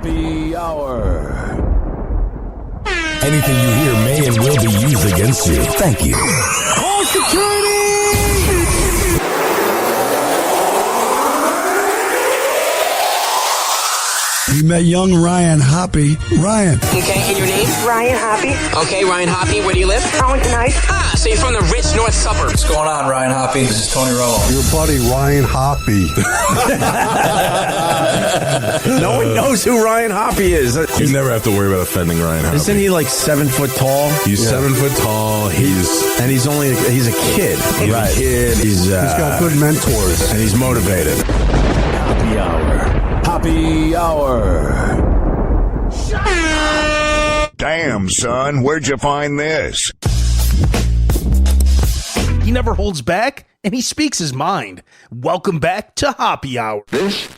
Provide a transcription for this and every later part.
Hoppe Hour. Anything you hear may and will be used against you. Thank you. All security! We met young Ryan Hoppe. Ryan. Okay, and your name? Ryan Hoppe. Okay, Ryan Hoppe. Where do you live? Arlington Heights. Ah, so you're from the rich north suburbs. What's going on, Ryan Hoppe? This is Tony Romo. Your buddy Ryan Hoppe. No one knows who Ryan Hoppe is. You never have to worry about offending Ryan Hoppe. Isn't he like 7 foot tall? He's 7 foot tall. He's a kid. He's a kid. He's got good mentors. And he's motivated. Hoppe Hour. Hoppe Hour. Damn, son, where'd you find this? He never holds back, and he speaks his mind. Welcome back to Hoppe Hour. This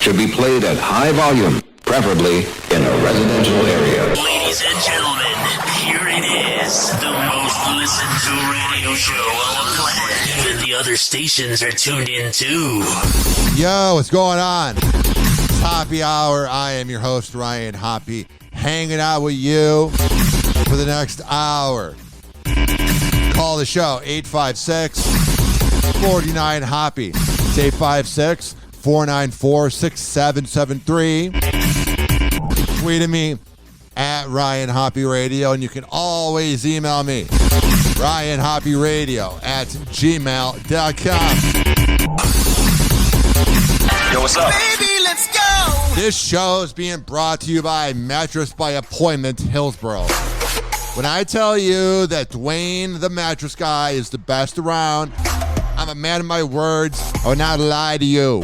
should be played at high volume, preferably in a residential area. Ladies and gentlemen, here it is, the most listened to radio show on the planet. Even the other stations are tuned in too. Yo, what's going on? It's Hoppe Hour. I am your host, Ryan Hoppe, hanging out with you for the next hour. Call the show, 856-49-HOPPE. It's 856-494-6773. Tweet at me at Ryan Hoppe Radio, and you can always email me, ryanhopperadio@gmail.com. Yo, what's up? Baby, let's go! This show is being brought to you by Mattress by Appointment, Hillsboro. When I tell you that Dwayne, the mattress guy, is the best around, I'm a man of my words. I would not lie to you.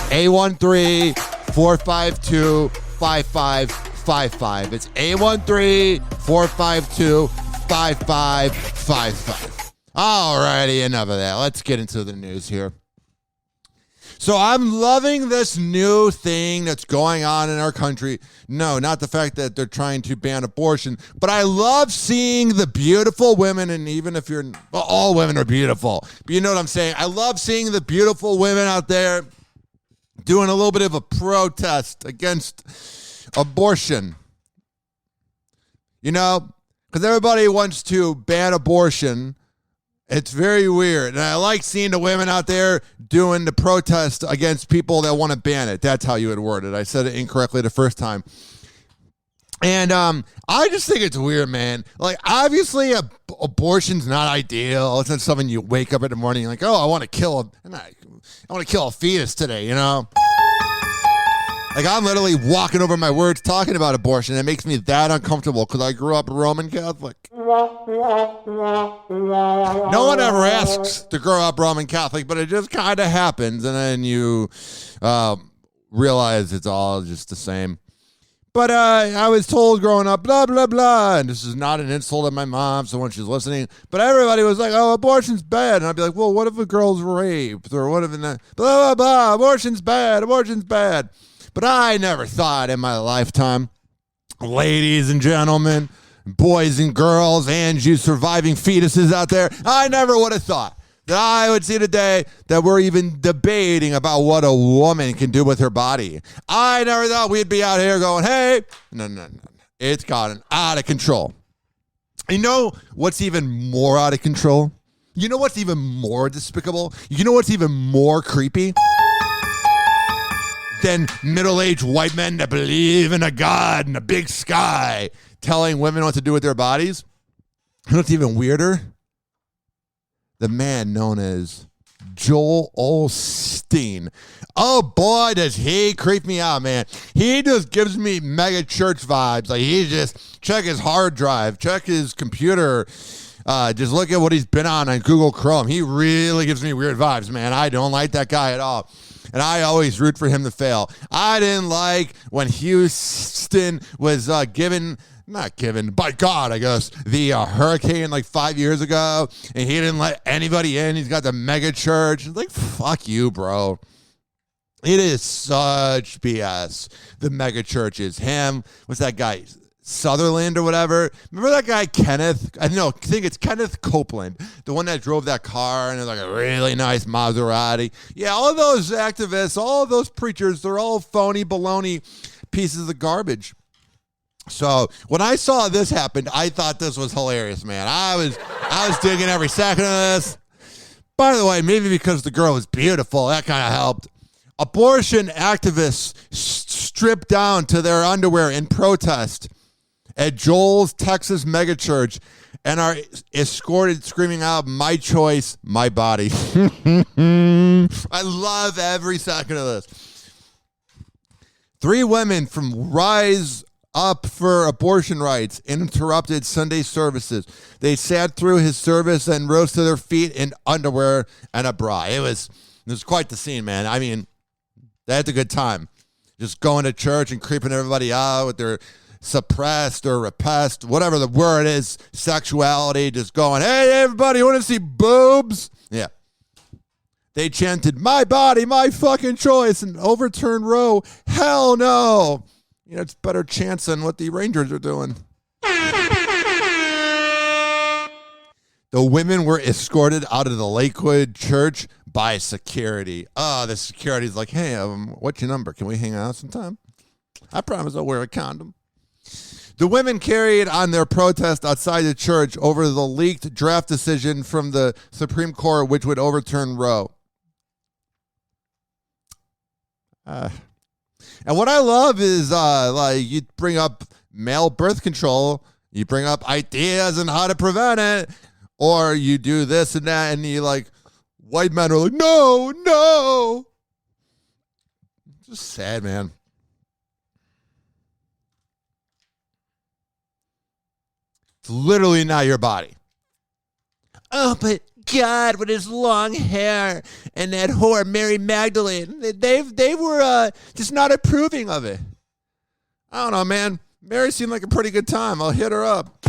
813-452-5555. It's 813-452-5555. Alrighty, enough of that. Let's get into the news here. So I'm loving this new thing that's going on in our country. No, not the fact that they're trying to ban abortion, but I love seeing the beautiful women, and even if all women are beautiful, but you know what I'm saying? I love seeing the beautiful women out there doing a little bit of a protest against abortion. You know, because everybody wants to ban abortion. It's very weird. And I like seeing the women out there doing the protest against people that want to ban it. That's how you would word it. I said it incorrectly the first time. And I just think it's weird, man. Like, obviously, abortion's not ideal. It's not something you wake up in the morning and you're like, oh, I want to kill a fetus today, you know? Like, I'm literally walking over my words talking about abortion. It makes me that uncomfortable because I grew up Roman Catholic. No one ever asks to grow up Roman Catholic, but it just kind of happens. And then you realize it's all just the same. But I was told growing up, blah, blah, blah. And this is not an insult at my mom, so when she's listening. But everybody was like, oh, abortion's bad. And I'd be like, well, what if a girl's raped? Or what if, blah, blah, blah, abortion's bad, abortion's bad. But I never thought in my lifetime, ladies and gentlemen, boys and girls, and you surviving fetuses out there, I never would have thought that I would see today that we're even debating about what a woman can do with her body. I never thought we'd be out here going, hey, no. It's gotten out of control. You know what's even more out of control? You know what's even more despicable? You know what's even more creepy? Than middle-aged white men that believe in a God and a big sky telling women what to do with their bodies. You know what's even weirder? The man known as Joel Osteen. Oh boy, does he creep me out, man. He just gives me mega church vibes. Like, he just, check his hard drive, check his computer, just look at what he's been on Google Chrome. He really gives me weird vibes, man. I don't like that guy at all. And I always root for him to fail. I didn't like when Houston was not given, by God, I guess, the hurricane like 5 years ago, and he didn't let anybody in. He's got the mega church. It's like, fuck you, bro. It is such BS. The mega church is him. What's that guy? Sutherland or whatever. Remember that guy Kenneth? I think it's Kenneth Copeland, the one that drove that car and it's like a really nice Maserati. Yeah, all of those activists, all of those preachers, they're all phony baloney pieces of garbage. So when I saw this happen, I thought this was hilarious, man. I was digging every second of this. By the way, maybe because the girl was beautiful, that kind of helped. Abortion activists stripped down to their underwear in protest at Joel's Texas megachurch and are escorted screaming out, "My choice, my body." I love every second of this. 3 women from Rise Up for Abortion Rights interrupted Sunday services. They sat through his service and rose to their feet in underwear and a bra. It was quite the scene, man. I mean, they had a good time. Just going to church and creeping everybody out with their suppressed or repressed, whatever the word is, sexuality, just going, "Hey, everybody, you want to see boobs?" Yeah. They chanted, "My body, my fucking choice," and overturned Roe. Hell no. You know, it's better chance than what the Rangers are doing. The women were escorted out of the Lakewood church by security. Oh, the security's like, "Hey, what's your number? Can we hang out sometime? I promise I'll wear a condom." The women carried on their protest outside the church over the leaked draft decision from the Supreme Court, which would overturn Roe. And what I love is, like, you bring up male birth control, you bring up ideas on how to prevent it, or you do this and that, and you like, white men are like, "No, no." Just sad, man. It's literally not your body. "Oh, but God, with his long hair and that whore Mary Magdalene, they were just not approving of it." I don't know, man. Mary seemed like a pretty good time. I'll hit her up.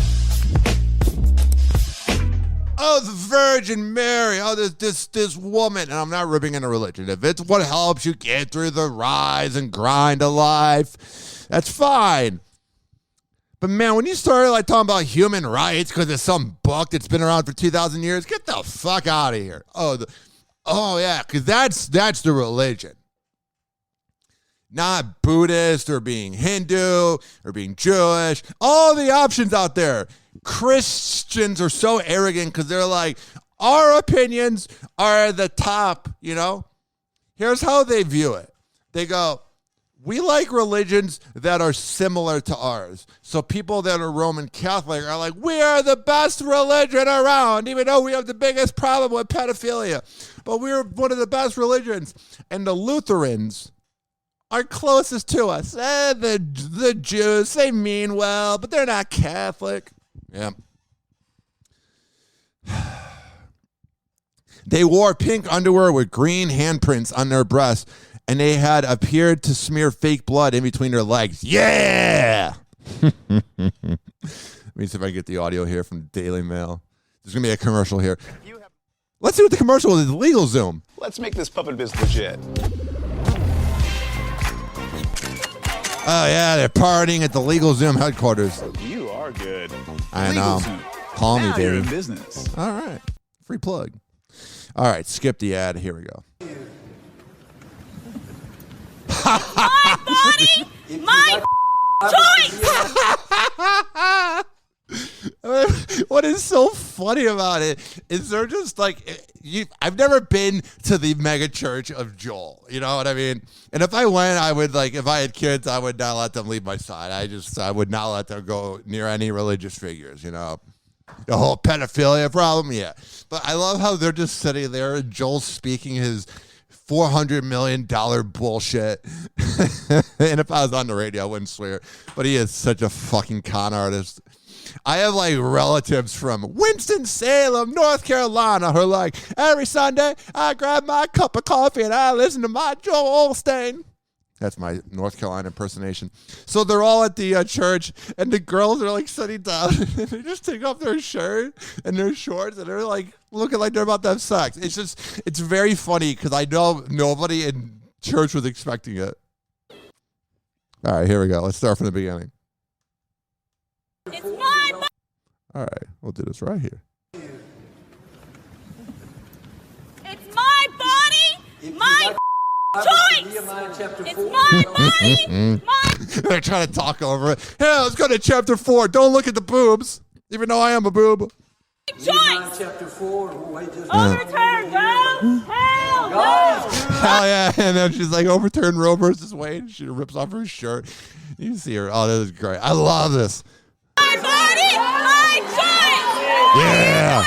Oh, the Virgin Mary. Oh, this woman. And I'm not ripping into religion. If it's what helps you get through the rise and grind of life, that's fine. But man, when you start like talking about human rights because it's some book that's been around for 2,000 years, get the fuck out of here. Oh yeah, because that's the religion. Not Buddhist or being Hindu or being Jewish. All the options out there. Christians are so arrogant because they're like, our opinions are the top, you know? Here's how they view it. They go, "We like religions that are similar to ours." So people that are Roman Catholic are like, "We are the best religion around, even though we have the biggest problem with pedophilia. But we're one of the best religions." And the Lutherans are closest to us. The Jews, they mean well, but they're not Catholic. Yeah. They wore pink underwear with green handprints on their breasts, and they had appeared to smear fake blood in between their legs. Yeah! Let me see if I can get the audio here from the Daily Mail. There's going to be a commercial here. Let's see what the commercial is. LegalZoom. Let's make this puppet biz legit. Oh, yeah, they're partying at the LegalZoom headquarters. You are good. I know. Call me, now baby. You're in business. All right. Free plug. All right, skip the ad. Here we go. My body, my choice. What is so funny about it is they're just like, I've never been to the mega church of Joel. You know what I mean? And if I went, I would like, if I had kids, I would not let them leave my side. I would not let them go near any religious figures, you know? The whole pedophilia problem, yeah. But I love how they're just sitting there and Joel's speaking his $400 million bullshit. And if I was on the radio, I wouldn't swear. But he is such a fucking con artist. I have like relatives from Winston-Salem, North Carolina, who are like, every Sunday I grab my cup of coffee and I listen to my Joel Osteen. That's my North Carolina impersonation. So they're all at the church, and the girls are like sitting down, and they just take off their shirt and their shorts, and they're like looking like they're about to have sex. It's very funny because I know nobody in church was expecting it. All right, here we go. Let's start from the beginning. All right, we'll do this right here. It's my body, my choice. It's my body, my They're trying to talk over it. Hey, let's go to chapter 4. Don't look at the boobs, even though I am a boob. choice. Chapter 4. Overturn, go. Hell no. Hell yeah. And then she's like, overturn Roe versus Wade. She rips off her shirt. You see her. Oh, this is great. I love this. My body, my choice. Yeah.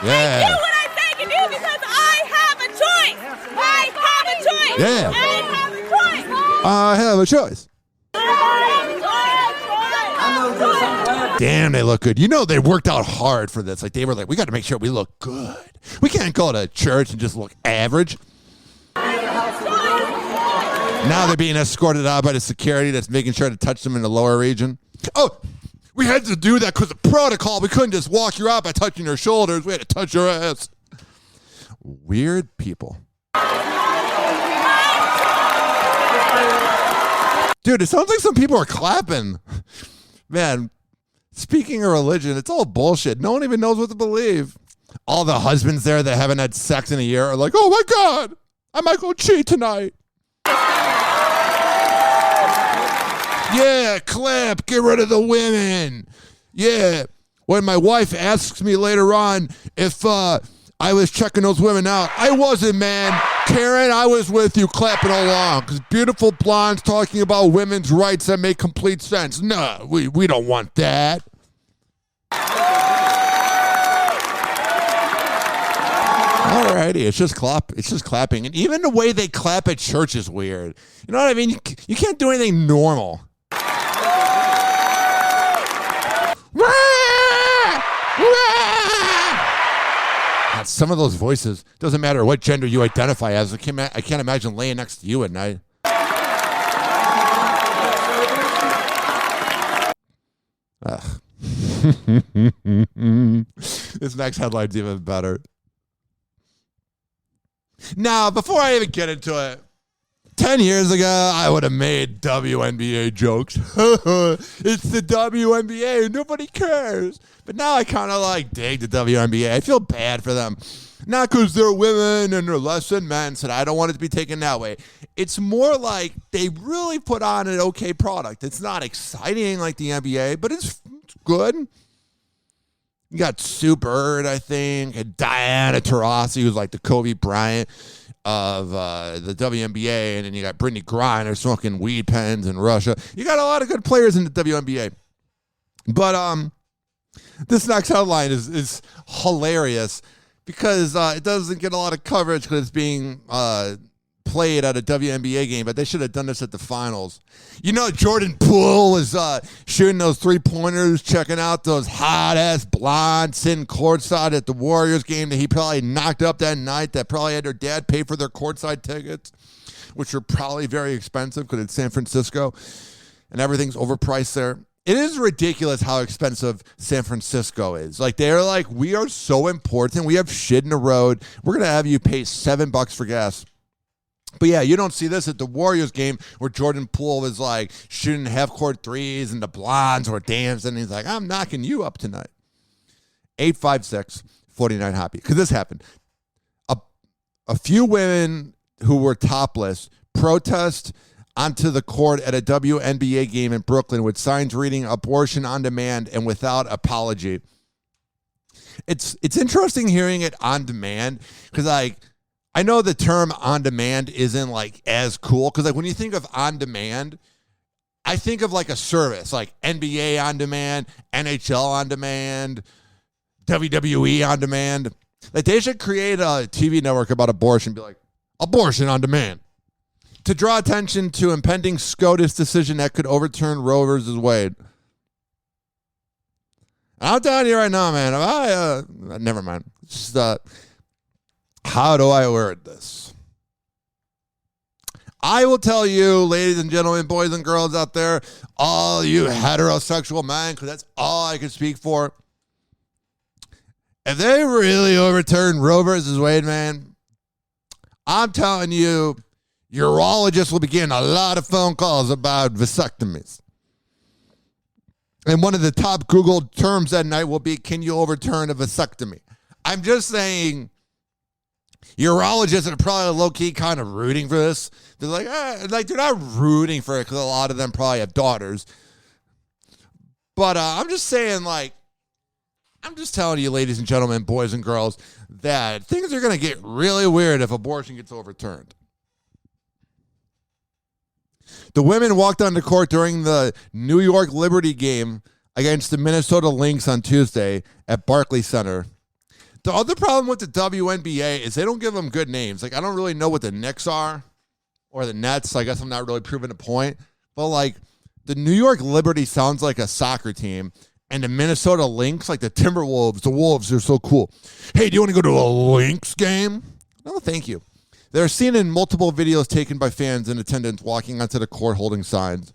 Yeah. I do what I say to do because I have a choice. I have a choice. Yeah. I have a choice. I have a choice. Damn, they look good. You know, they worked out hard for this. Like, they were like, we got to make sure we look good. We can't go to church and just look average. Now they're being escorted out by the security that's making sure to touch them in the lower region. Oh, we had to do that because of protocol. We couldn't just walk you out by touching your shoulders. We had to touch your ass. Weird people. Dude, it sounds like some people are clapping. Man, speaking of religion, it's all bullshit. No one even knows what to believe. All the husbands there that haven't had sex in a year are like, oh my God, I might go cheat tonight. Yeah, clap, get rid of the women. Yeah, when my wife asks me later on if I was checking those women out, I wasn't, man. Karen, I was with you clapping along because beautiful blondes talking about women's rights that make complete sense. No, we don't want that. Alrighty, it's just clapping. And even the way they clap at church is weird. You know what I mean? You can't do anything normal. Some of those voices, doesn't matter what gender you identify as. I can't imagine laying next to you at night. Ugh. This next headline's even better. Now, before I even get into it, 10 years ago, I would have made WNBA jokes. It's the WNBA. Nobody cares. But now I kind of like dig the WNBA. I feel bad for them. Not because they're women and they're less than men, so I don't want it to be taken that way. It's more like they really put on an okay product. It's not exciting like the NBA, but it's good. You got Sue Bird, I think, and Diana Taurasi, who's like the Kobe Bryant of the WNBA, and then you got Brittany Griner smoking weed pens in Russia. You got a lot of good players in the WNBA. But this next headline is hilarious because it doesn't get a lot of coverage because it's being played at a WNBA game, but they should have done this at the finals. You know, Jordan Poole was shooting those three-pointers, checking out those hot-ass blondes sitting courtside at the Warriors game that he probably knocked up that night, that probably had their dad pay for their courtside tickets, which are probably very expensive because it's San Francisco and everything's overpriced there. It is ridiculous how expensive San Francisco is. Like, they're like, we are so important. We have shit in the road. We're going to have you pay $7 for gas. But yeah, you don't see this at the Warriors game where Jordan Poole is like shooting half-court threes and the blondes were dancing. And he's like, I'm knocking you up tonight. 856-49-HOPPE. Because this happened. A few women who were topless protest onto the court at a WNBA game in Brooklyn with signs reading abortion on demand and without apology. It's interesting hearing it on demand because, like, I know the term on demand isn't like as cool because, like, when you think of on demand, I think of like a service like NBA on demand, NHL on demand, WWE on demand. Like, they should create a TV network about abortion, be like, abortion on demand, to draw attention to impending SCOTUS decision that could overturn Roe versus Wade. I'm telling you right now, man, never mind. It's just, how do I word this? I will tell you, ladies and gentlemen, boys and girls out there, all you heterosexual men, because that's all I can speak for. If they really overturn Roe versus Wade, man, I'm telling you, urologists will be getting a lot of phone calls about vasectomies. And one of the top Google terms that night will be, can you overturn a vasectomy? I'm just saying, urologists are probably low-key kind of rooting for this. They're like, they're not rooting for it because a lot of them probably have daughters. But I'm just saying, like, I'm just telling you, ladies and gentlemen, boys and girls, that things are going to get really weird if abortion gets overturned. The women walked onto court during the New York Liberty game against the Minnesota Lynx on Tuesday at Barclays Center. The other problem with the WNBA is they don't give them good names. Like, I don't really know what the Knicks are or the Nets. So I guess I'm not really proving a point. But, like, the New York Liberty sounds like a soccer team. And the Minnesota Lynx, like the Timberwolves, the Wolves, are so cool. Hey, do you want to go to a Lynx game? No, thank you. They're seen in multiple videos taken by fans in attendance walking onto the court holding signs.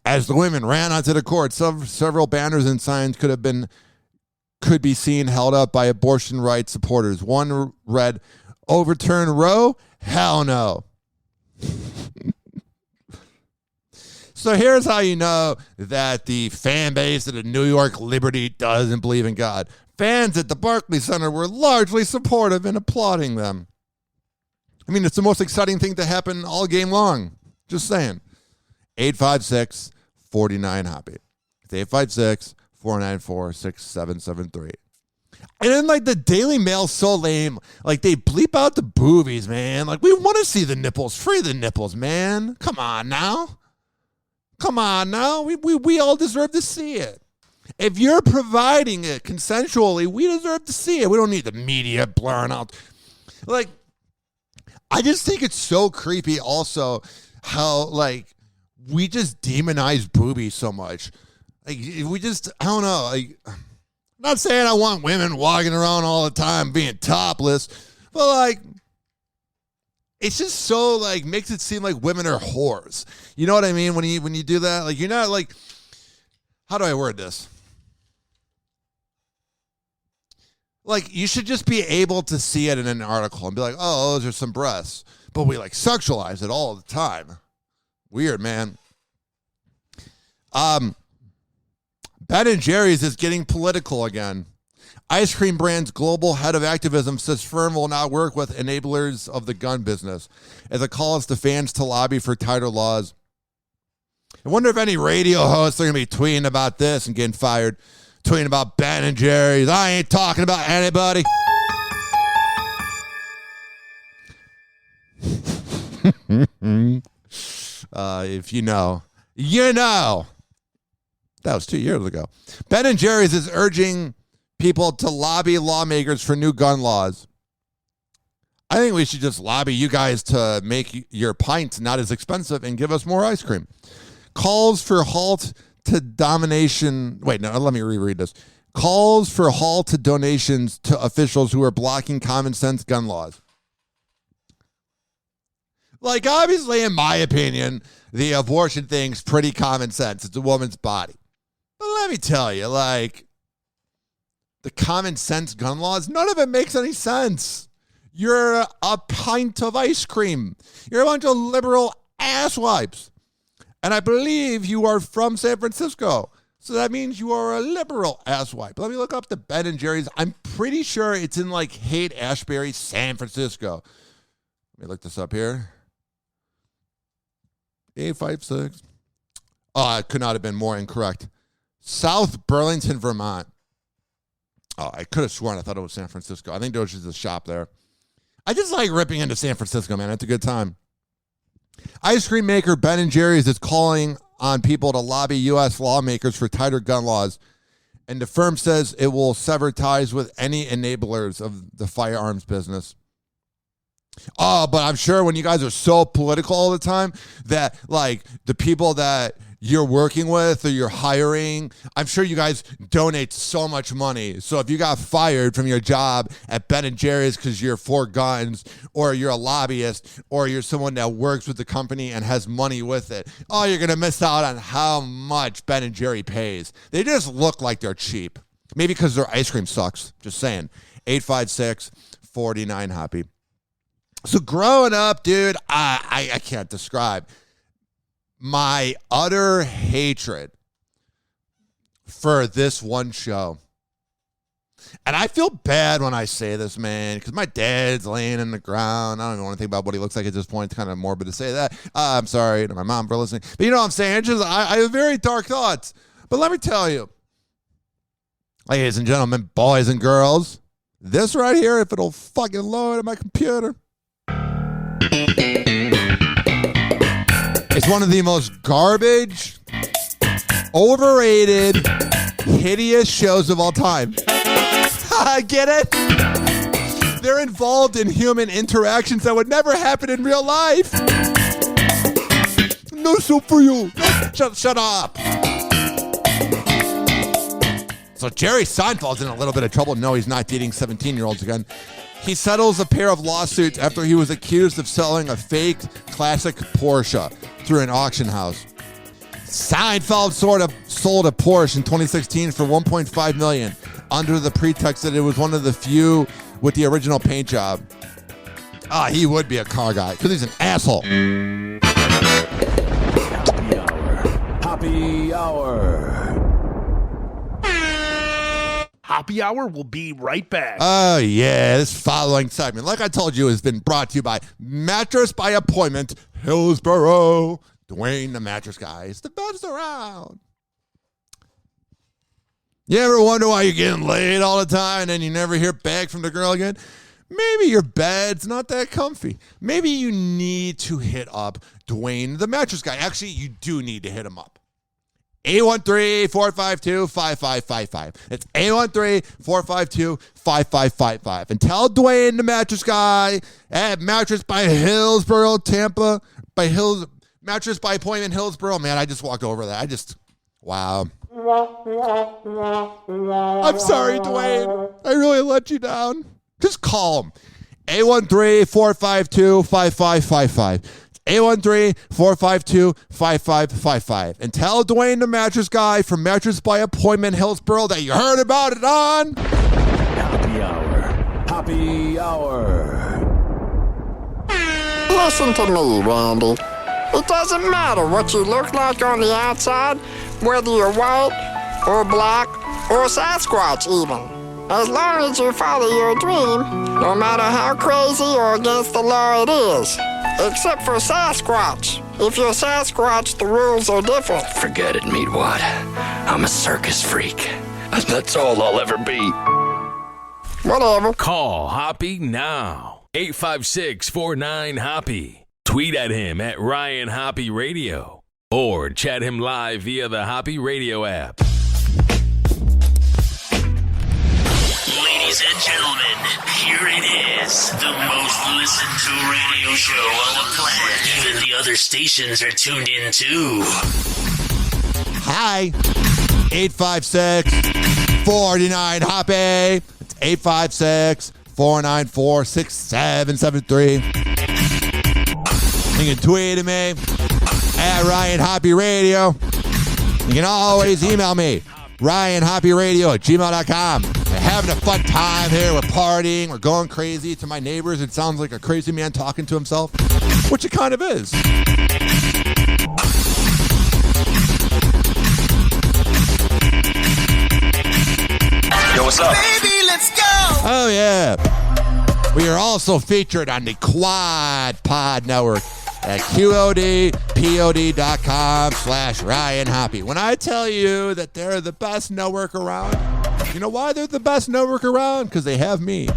As the women ran onto the court, several banners and signs could be seen held up by abortion rights supporters. One read, "Overturn Roe? Hell no." So here's how you know that the fan base of the New York Liberty doesn't believe in God. Fans at the Barclays Center were largely supportive and applauding them. I mean, it's the most exciting thing to happen all game long. Just saying. 856-49-HOPPE. It's 856-494-6773. And then, like, the Daily Mail's so lame. Like, they bleep out the boobies, man. Like, we want to see the nipples. Free the nipples, man. Come on now. Come on now. We all deserve to see it. If you're providing it consensually, we deserve to see it. We don't need the media blurring out. Like, I just think it's so creepy also how, like, we just demonize boobies so much. Like, we just, I don't know. Like, I'm not saying I want women walking around all the time being topless, but, like, it's just so, like, makes it seem like women are whores. You know what I mean? When you do that, like, you're not, like, how do I word this? Like, you should just be able to see it in an article and be like, oh, those are some breasts. But we, like, sexualize it all the time. Weird, man. Ben & Jerry's is getting political again. Ice cream brand's global head of activism says firm will not work with enablers of the gun business as it calls to fans to lobby for tighter laws. I wonder if any radio hosts are going to be tweeting about this and getting fired. Tweeting about Ben & Jerry's. I ain't talking about anybody. If you know, you know. That was 2 years ago. Ben & Jerry's is urging people to lobby lawmakers for new gun laws. I think we should just lobby you guys to make your pints not as expensive and give us more ice cream. Calls for halt to domination. Wait, no, let me reread this. Calls for halt to donations to officials who are blocking common sense gun laws. Like, obviously, in my opinion, the abortion thing's pretty common sense. It's a woman's body. But let me tell you, like, the common sense gun laws, none of it makes any sense. You're a pint of ice cream. You're a bunch of liberal asswipes. And I believe you are from San Francisco. So that means you are a liberal asswipe. Let me look up the Ben & Jerry's. I'm pretty sure it's in, like, Haight-Ashbury, San Francisco. Let me look this up here. 856. Oh, it could not have been more incorrect. South Burlington, Vermont. Oh, I could have sworn I thought it was San Francisco. I think there was just a shop there. I just like ripping into San Francisco, man. It's a good time. Ice cream maker Ben & Jerry's is calling on people to lobby U.S. lawmakers for tighter gun laws, and the firm says it will sever ties with any enablers of the firearms business. Oh, but I'm sure when you guys are so political all the time that, like, the people that you're working with or you're hiring, I'm sure you guys donate so much money. So if you got fired from your job at Ben & Jerry's because you're for guns, or you're a lobbyist, or you're someone that works with the company and has money with it, oh, you're going to miss out on how much Ben & Jerry pays. They just look like they're cheap. Maybe because their ice cream sucks. Just saying. 856-49-HOPPE. So growing up, dude, I can't describe my utter hatred for this one show. And I feel bad when I say this, man, because my dad's laying in the ground. I don't even want to think about what he looks like at this point. It's kind of morbid to say that. I'm sorry to my mom for listening. But you know what I'm saying? I have very dark thoughts. But let me tell you, ladies and gentlemen, boys and girls, this right here, if it'll fucking load on my computer, it's one of the most garbage, overrated, hideous shows of all time. Get it? They're involved in human interactions that would never happen in real life. No soup for you. Shut up. So Jerry Seinfeld's in a little bit of trouble. No, he's not dating 17-year-olds again. He settles a pair of lawsuits after he was accused of selling a fake classic Porsche through an auction house. Seinfeld sold a Porsche in 2016 for $1.5 million under the pretext that it was one of the few with the original paint job. He would be a car guy because he's an asshole. Hoppe Hour. Hoppe Hour will be right back. Oh, yeah. This following segment, like I told you, has been brought to you by Mattress by Appointment, Hillsboro. Dwayne the Mattress Guy is the best around. You ever wonder why you're getting laid all the time and then you never hear back from the girl again? Maybe your bed's not that comfy. Maybe you need to hit up Dwayne the Mattress Guy. Actually, you do need to hit him up. 813-452-5555. It's 813-452-5555. And tell Dwayne the Mattress Guy at Mattress by Hillsboro, Tampa, Mattress by Appointment, Hillsboro. Man, I just walked over that. Wow. I'm sorry, Dwayne. I really let you down. Just call him. 813-452-5555. 813-452-5555. And tell Dwayne the Mattress Guy from Mattress by Appointment, Hillsboro, that you heard about it on Hoppe Hour. Hoppe Hour. Listen to me, Randy. It doesn't matter what you look like on the outside, whether you're white or black or Sasquatch even. As long as you follow your dream, no matter how crazy or against the law it is. Except for Sasquatch. If you're Sasquatch, the rules are different. Forget it, Meatwad. I'm a circus freak. That's all I'll ever be. Whatever. Call Hoppe now. 856-49-HOPPE. Tweet at him at Ryan Hoppe Radio. Or chat him live via the Hoppe Radio app. Ladies and gentlemen, here it is. The most listened to radio show on the planet. Even the other stations are tuned in too. Hi. 856-49-HOPPE. It's 856-494-6773. You can tweet at me at Ryan Hoppe Radio. You can always email me, RyanHoppeRadio@gmail.com. We're having a fun time here. We're partying. We're going crazy. To my neighbors, it sounds like a crazy man talking to himself, which it kind of is. Yo, what's up? Baby, let's go. Oh, yeah. We are also featured on the Quad Pod Network at QODPOD.com/Ryan Hoppe. When I tell you that they're the best network around, you know why they're the best network around? Because they have me.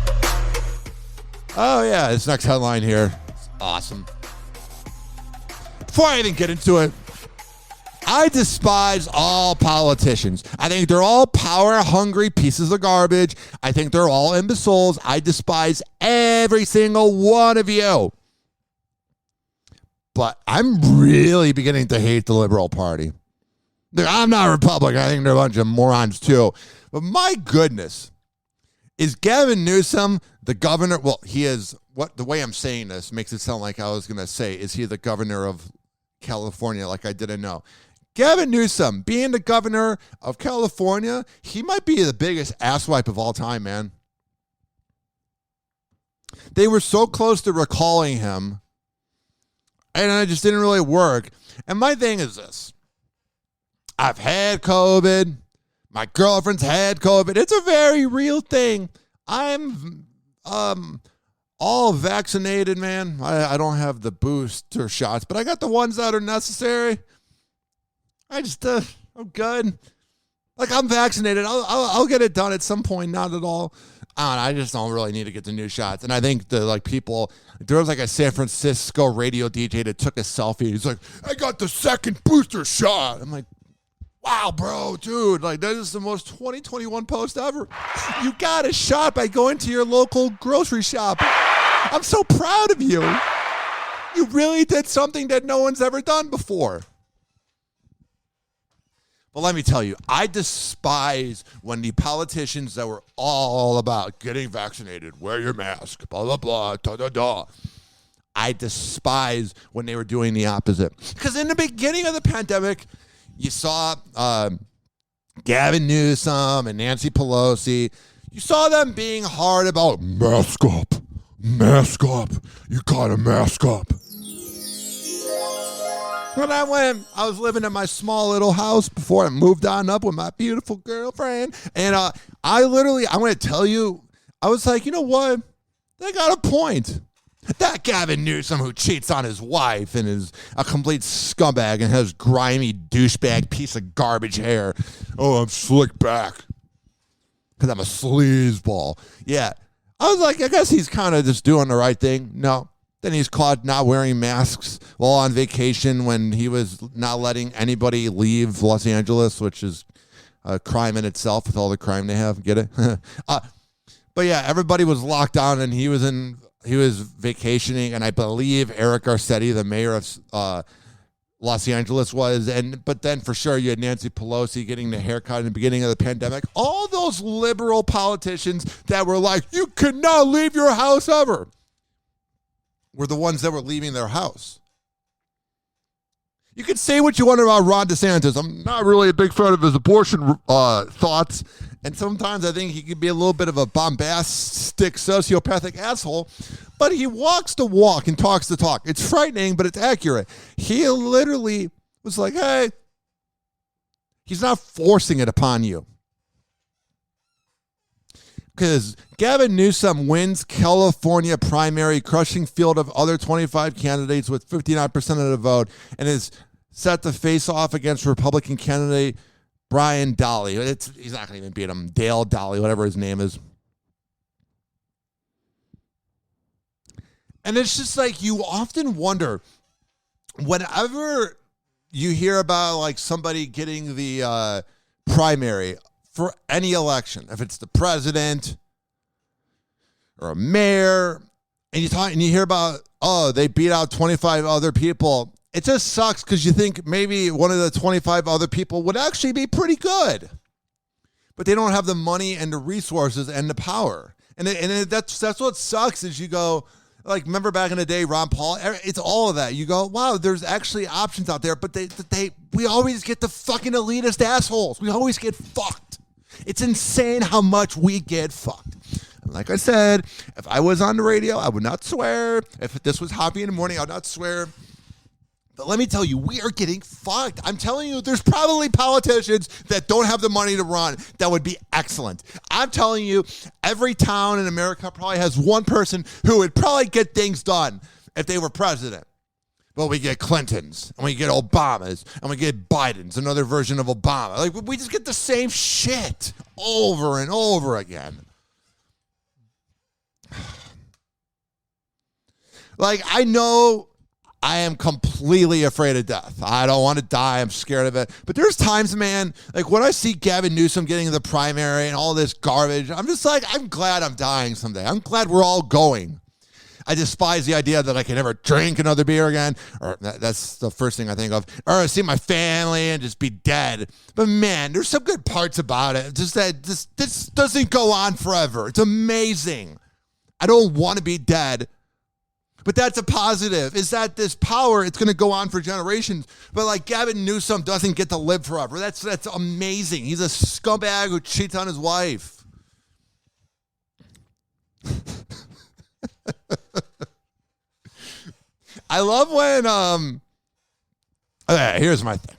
Oh, yeah, this next headline here is awesome. Before I even get into it, I despise all politicians. I think they're all power-hungry pieces of garbage. I think they're all imbeciles. I despise every single one of you. But I'm really beginning to hate the Liberal Party. I'm not a Republican. I think they're a bunch of morons, too. But my goodness, is Gavin Newsom the governor? Well, he is. The way I'm saying this makes it sound like I was going to say, is he the governor of California? Like I didn't know. Gavin Newsom, being the governor of California, he might be the biggest asswipe of all time, man. They were so close to recalling him, and it just didn't really work. And my thing is this. I've had COVID. My girlfriend's had COVID. It's a very real thing. I'm all vaccinated, man. I don't have the booster shots, but I got the ones that are necessary. I'm good. Like, I'm vaccinated. I'll get it done at some point. Not at all. I just don't really need to get the new shots. And I think people, there was like a San Francisco radio DJ that took a selfie. He's like, I got the second booster shot. I'm like, wow, bro, dude, like that is the most 2021 post ever. You got a shot by going to your local grocery shop. I'm so proud of you. You really did something that no one's ever done before. But let me tell you, I despise when the politicians that were all about getting vaccinated, wear your mask, blah, blah, blah, da-da-da. I despise when they were doing the opposite. Because in the beginning of the pandemic, you saw Gavin Newsom and Nancy Pelosi. You saw them being hard about mask up, you gotta mask up. When I was living in my small little house before I moved on up with my beautiful girlfriend. And I'm going to tell you, I was like, you know what? They got a point. That Gavin Newsom who cheats on his wife and is a complete scumbag and has grimy douchebag piece of garbage hair. Oh, I'm slick back because I'm a sleazeball. Yeah. I was like, I guess he's kind of just doing the right thing. No. Then he's caught not wearing masks while on vacation when he was not letting anybody leave Los Angeles, which is a crime in itself with all the crime they have. Get it? But yeah, everybody was locked down and he was vacationing, and I believe Eric Garcetti, the mayor of Los Angeles, was. But then for sure you had Nancy Pelosi getting the haircut in the beginning of the pandemic. All those liberal politicians that were like, you cannot leave your house ever, were the ones that were leaving their house. You can say what you want about Ron DeSantis. I'm not really a big fan of his abortion thoughts. And sometimes I think he could be a little bit of a bombastic, sociopathic asshole. But he walks the walk and talks the talk. It's frightening, but it's accurate. He literally was like, hey, he's not forcing it upon you. Because Gavin Newsom wins California primary, crushing field of other 25 candidates with 59% of the vote, and is set to face off against Republican candidate Brian Daly. He's not going to even beat him. Dale Daly, whatever his name is. And it's just like, you often wonder, whenever you hear about like somebody getting the primary for any election, if it's the president or a mayor, and you hear about, oh, they beat out 25 other people, it just sucks because you think maybe one of the 25 other people would actually be pretty good, but they don't have the money and the resources and the power. And that's what sucks is you go, like, remember back in the day, Ron Paul, it's all of that. You go, wow, there's actually options out there, but we always get the fucking elitist assholes. We always get fucked. It's insane how much we get fucked. And like I said, if I was on the radio, I would not swear. If this was Hoppe in the Morning, I would not swear. But let me tell you, we are getting fucked. I'm telling you, there's probably politicians that don't have the money to run that would be excellent. I'm telling you, every town in America probably has one person who would probably get things done if they were president. But we get Clintons, and we get Obamas, and we get Bidens, another version of Obama. Like, we just get the same shit over and over again. Like, I know I am completely afraid of death. I don't want to die. I'm scared of it. But there's times, man, like when I see Gavin Newsom getting the primary and all this garbage, I'm just like, I'm glad I'm dying someday. I'm glad we're all going. I despise the idea that I can never drink another beer again, or that's the first thing I think of, or see my family and just be dead. But man, there's some good parts about it. Just that this doesn't go on forever. It's amazing. I don't want to be dead. But that's a positive, is that this power, it's going to go on for generations. But like Gavin Newsom doesn't get to live forever. That's amazing. He's a scumbag who cheats on his wife. I love when, okay, here's my thing.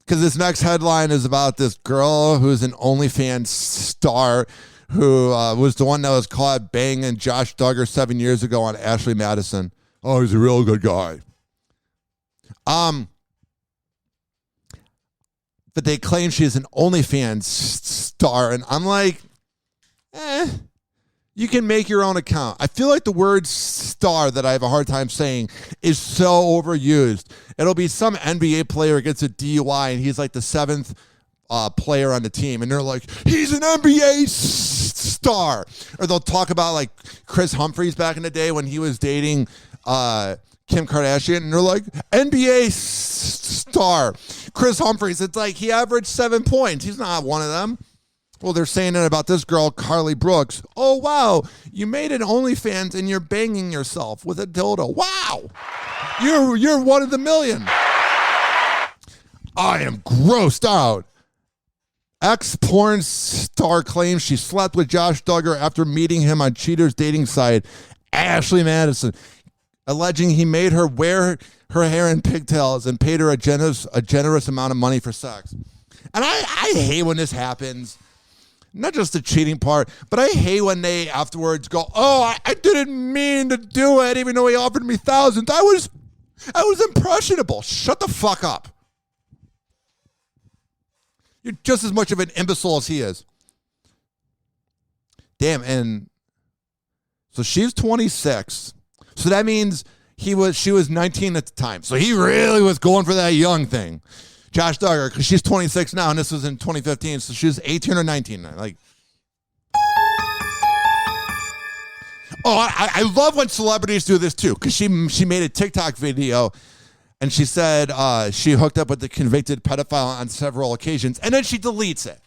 because this next headline is about this girl who's an OnlyFans star who was the one that was caught banging Josh Duggar 7 years ago on Ashley Madison. Oh, he's a real good guy. But they claim she's an OnlyFans star, and I'm like, you can make your own account. I feel like the word star that I have a hard time saying is so overused. It'll be some NBA player gets a DUI, and he's like the seventh player on the team, and they're like, he's an NBA star. Or they'll talk about like Chris Humphries back in the day when he was dating Kim Kardashian, and they're like, NBA star Chris Humphries. It's like he averaged 7 points. He's not one of them. Well, they're saying it about this girl, Carly Brooks. Oh, wow, you made an OnlyFans and you're banging yourself with a dildo. Wow, you're one of the million. I am grossed out. Ex-porn star claims she slept with Josh Duggar after meeting him on cheater's dating site, Ashley Madison, alleging he made her wear her hair in pigtails and paid her a generous amount of money for sex. And I hate when this happens. Not just the cheating part, but I hate when they afterwards go, oh, I didn't mean to do it, even though he offered me thousands. I was impressionable. Shut the fuck up. You're just as much of an imbecile as he is. Damn, and so she's 26. So that means she was 19 at the time. So he really was going for that young thing. Josh Duggar, because she's 26 now, and this was in 2015, so she was 18 or 19. Like, I love when celebrities do this too, because she made a TikTok video, and she said she hooked up with the convicted pedophile on several occasions, and then she deletes it.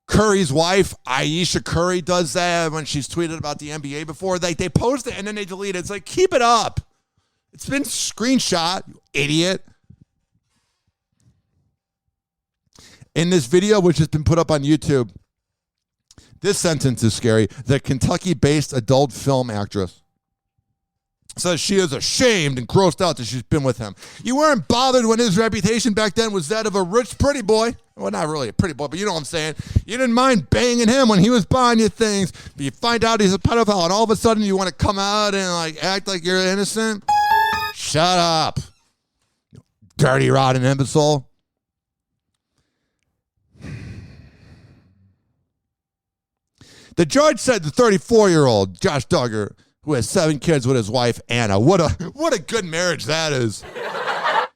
Curry's wife, Aisha Curry, does that when she's tweeted about the NBA before. Like, they post it, and then they delete it. It's like, keep it up. It's been screenshot, you idiot. In this video, which has been put up on YouTube, this sentence is scary. The Kentucky-based adult film actress says she is ashamed and grossed out that she's been with him. You weren't bothered when his reputation back then was that of a rich, pretty boy. Well, not really a pretty boy, but you know what I'm saying. You didn't mind banging him when he was buying you things, but you find out he's a pedophile, and all of a sudden you want to come out and like act like you're innocent? Shut up, dirty, rotten imbecile. The judge said the 34-year-old Josh Duggar, who has 7 kids with his wife, Anna, what a good marriage that is.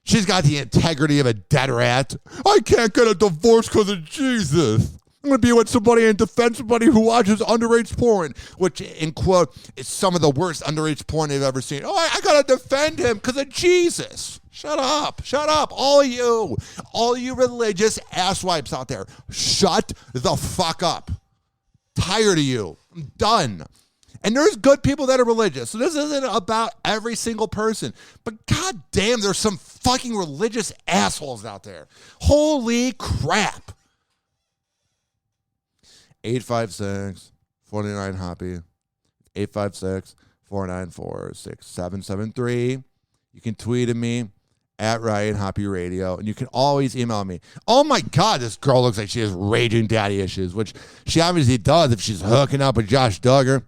She's got the integrity of a dead rat. I can't get a divorce because of Jesus. I'm going to be with somebody and defend somebody who watches underage porn, which, in quote, is some of the worst underage porn they've ever seen. Oh, I got to defend him because of Jesus. Shut up. Shut up. All you religious asswipes out there. Shut the fuck up. Tired of you. I'm done. And there's good people that are religious. So this isn't about every single person. But god damn, there's some fucking religious assholes out there. Holy crap. 856-49-HOPPE. 856-494-6773. You can tweet at me at Ryan Hoppe Radio, and you can always email me. Oh my God, this girl looks like she has raging daddy issues, which she obviously does if she's hooking up with Josh Duggar.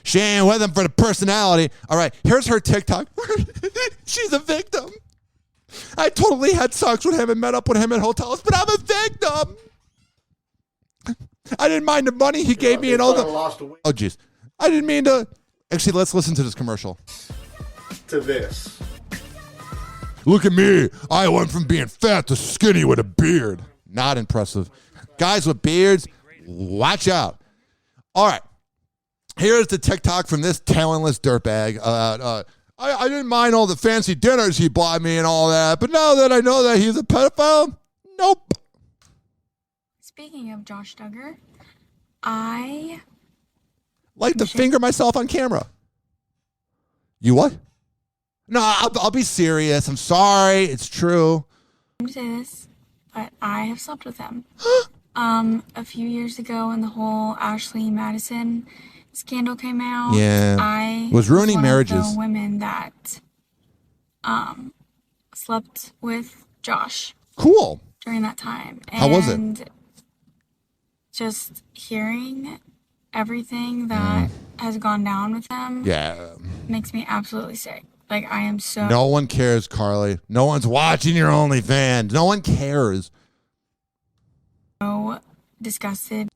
She ain't with him for the personality. All right, here's her TikTok. She's a victim. I totally had sex with him and met up with him at hotels, but I'm a victim. I didn't mind the money he gave me and all the... Oh, jeez. I didn't mean to... Actually, let's listen to this commercial. To this. Look at me. I went from being fat to skinny with a beard. Not impressive. Guys with beards, watch out. All right. Here's the TikTok from this talentless dirtbag. I didn't mind all the fancy dinners he bought me and all that, but now that I know that he's a pedophile, nope. Speaking of Josh Duggar, I like to finger myself on camera. You what? No, I'll be serious. I'm sorry. It's true. I'm going to say this, but I have slept with him. A few years ago when the whole Ashley Madison scandal came out. Yeah. I was ruining marriages. Of the women that slept with Josh. Cool. During that time. And how was it? Just hearing everything that has gone down with them makes me absolutely sick. Like, I am so... No one cares, Carly. No one's watching your OnlyFans. No one cares. So disgusted.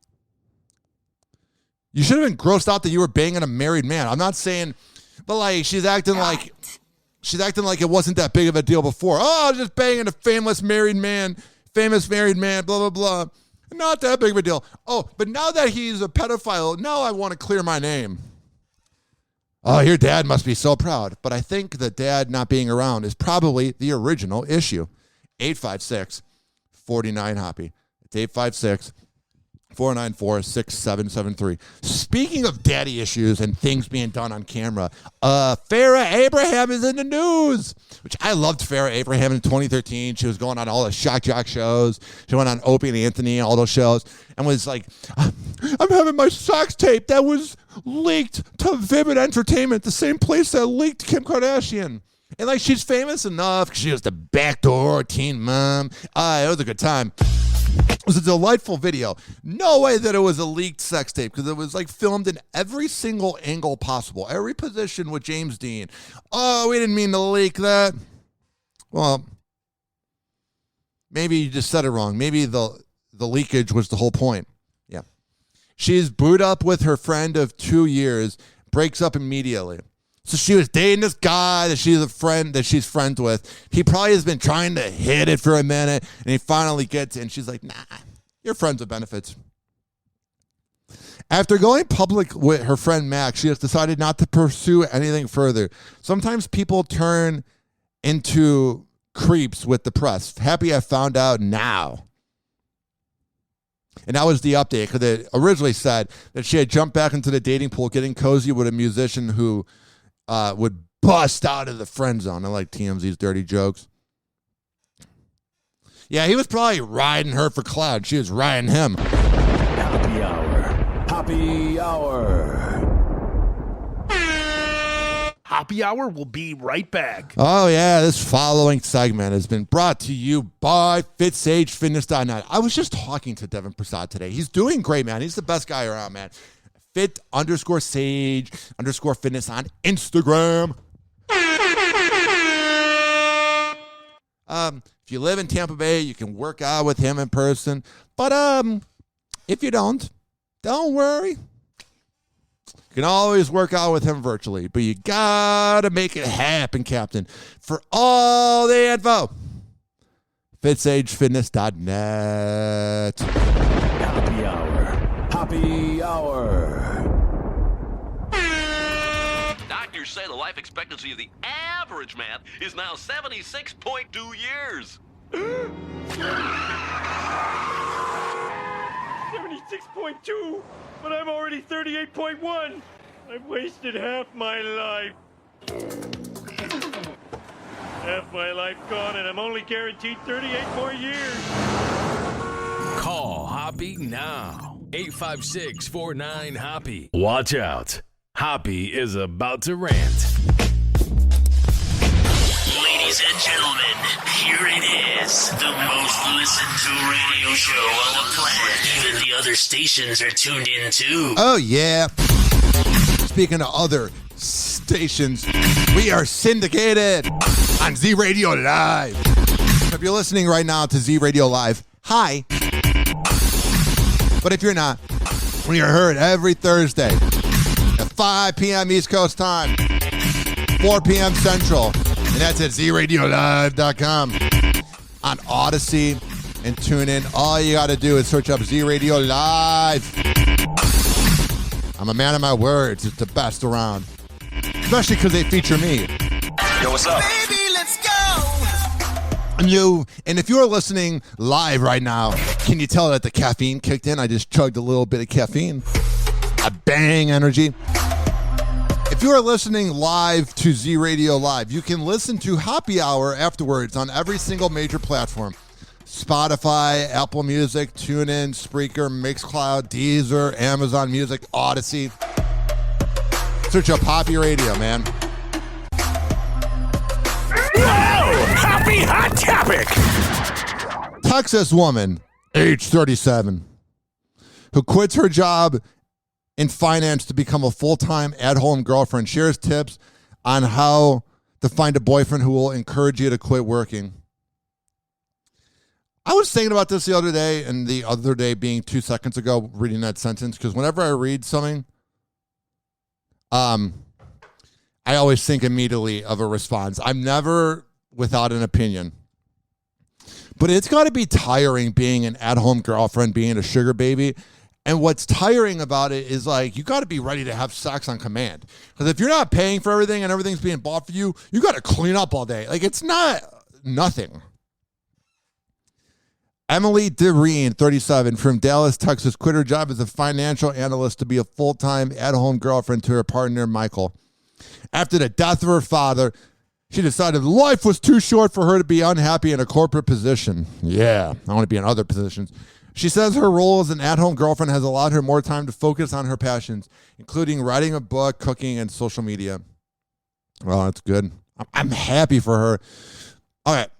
You should have been grossed out that you were banging a married man. I'm not saying... But, like, she's acting like it wasn't that big of a deal before. Oh, just banging a famous married man, blah, blah, blah. Not that big of a deal. Oh, but now that he's a pedophile, now I want to clear my name. Oh, your dad must be so proud. But I think the dad not being around is probably the original issue. 856-49-HOPPY. It's 856-494-6773. Speaking of daddy issues and things being done on camera, Farrah Abraham is in the news, which I loved Farrah Abraham in 2013. She was going on all the Shock Jock shows. She went on Opie and Anthony, all those shows, and was like, I'm having my sex tape that was leaked to Vivid Entertainment, the same place that leaked Kim Kardashian. And like, she's famous enough because she was the backdoor teen mom. It was a good time. It was a delightful video. No way that it was a leaked sex tape because it was like filmed in every single angle possible. Every position with James Dean. Oh, we didn't mean to leak that. Well, maybe you just said it wrong. Maybe the leakage was the whole point. Yeah. She's booed up with her friend of 2 years, breaks up immediately. So she was dating this guy that she's friends with. He probably has been trying to hit it for a minute, and he finally gets it, and she's like, nah, you're friends with benefits. After going public with her friend Max, she has decided not to pursue anything further. Sometimes people turn into creeps with the press. Happy I found out now. And that was the update, because it originally said that she had jumped back into the dating pool, getting cozy with a musician who would bust out of the friend zone. I like TMZ's dirty jokes. Yeah, he was probably riding her for clout. She was riding him. Hoppe Hour. Hoppe Hour. Hoppe Hour will be right back. Oh, yeah, this following segment has been brought to you by FitSageFitness.net. I was just talking to Devin Prasad today. He's doing great, man. He's the best guy around, man. Fit_Sage_Fitness on Instagram. If you live in Tampa Bay, you can work out with him in person. But if you don't worry. You can always work out with him virtually. But you got to make it happen, Captain. For all the info, FitSageFitness.net. Hoppe Hour. Hoppe Hour. Doctors say the life expectancy of the average man is now 76.2 years. 76.2, but I'm already 38.1. I've wasted half my life. Half my life gone, and I'm only guaranteed 38 more years. Call Hoppe now. 856-49-HOPPY. Watch out. Hoppe is about to rant. Ladies and gentlemen, here it is. The most listened to radio show on the planet. Even the other stations are tuned in too. Oh, yeah. Speaking of other stations, we are syndicated on Z Radio Live. If you're listening right now to Z Radio Live, hi. But if you're not, we are heard every Thursday at 5 p.m. East Coast time, 4 p.m. Central, and that's at zradiolive.com. On Odyssey and TuneIn, all you got to do is search up Z Radio Live. I'm a man of my words. It's the best around, especially because they feature me. Yo, what's up? Baby, let's go. And if you're listening live right now, can you tell that the caffeine kicked in? I just chugged a little bit of caffeine. A bang energy. If you are listening live to Z Radio Live, you can listen to Hoppe Hour afterwards on every single major platform. Spotify, Apple Music, TuneIn, Spreaker, Mixcloud, Deezer, Amazon Music, Odyssey. Search up Hoppe Radio, man. Wow! Hoppe Happy Hot Topic. Texas woman, age 37, who quits her job in finance to become a full-time at-home girlfriend, shares tips on how to find a boyfriend who will encourage you to quit working. I was thinking about this the other day, and the other day being 2 seconds ago, reading that sentence, because whenever I read something, I always think immediately of a response. I'm never without an opinion. But it's got to be tiring being an at-home girlfriend, being a sugar baby. And what's tiring about it is, like, you got to be ready to have sex on command. Because if you're not paying for everything and everything's being bought for you, you got to clean up all day. Like, it's not nothing. Emily DeReen, 37, from Dallas, Texas, quit her job as a financial analyst to be a full-time at-home girlfriend to her partner, Michael. After the death of her father, she decided life was too short for her to be unhappy in a corporate position. Yeah, I want to be in other positions. She says her role as an at-home girlfriend has allowed her more time to focus on her passions, including writing a book, cooking, and social media. Well, that's good. I'm happy for her. All right.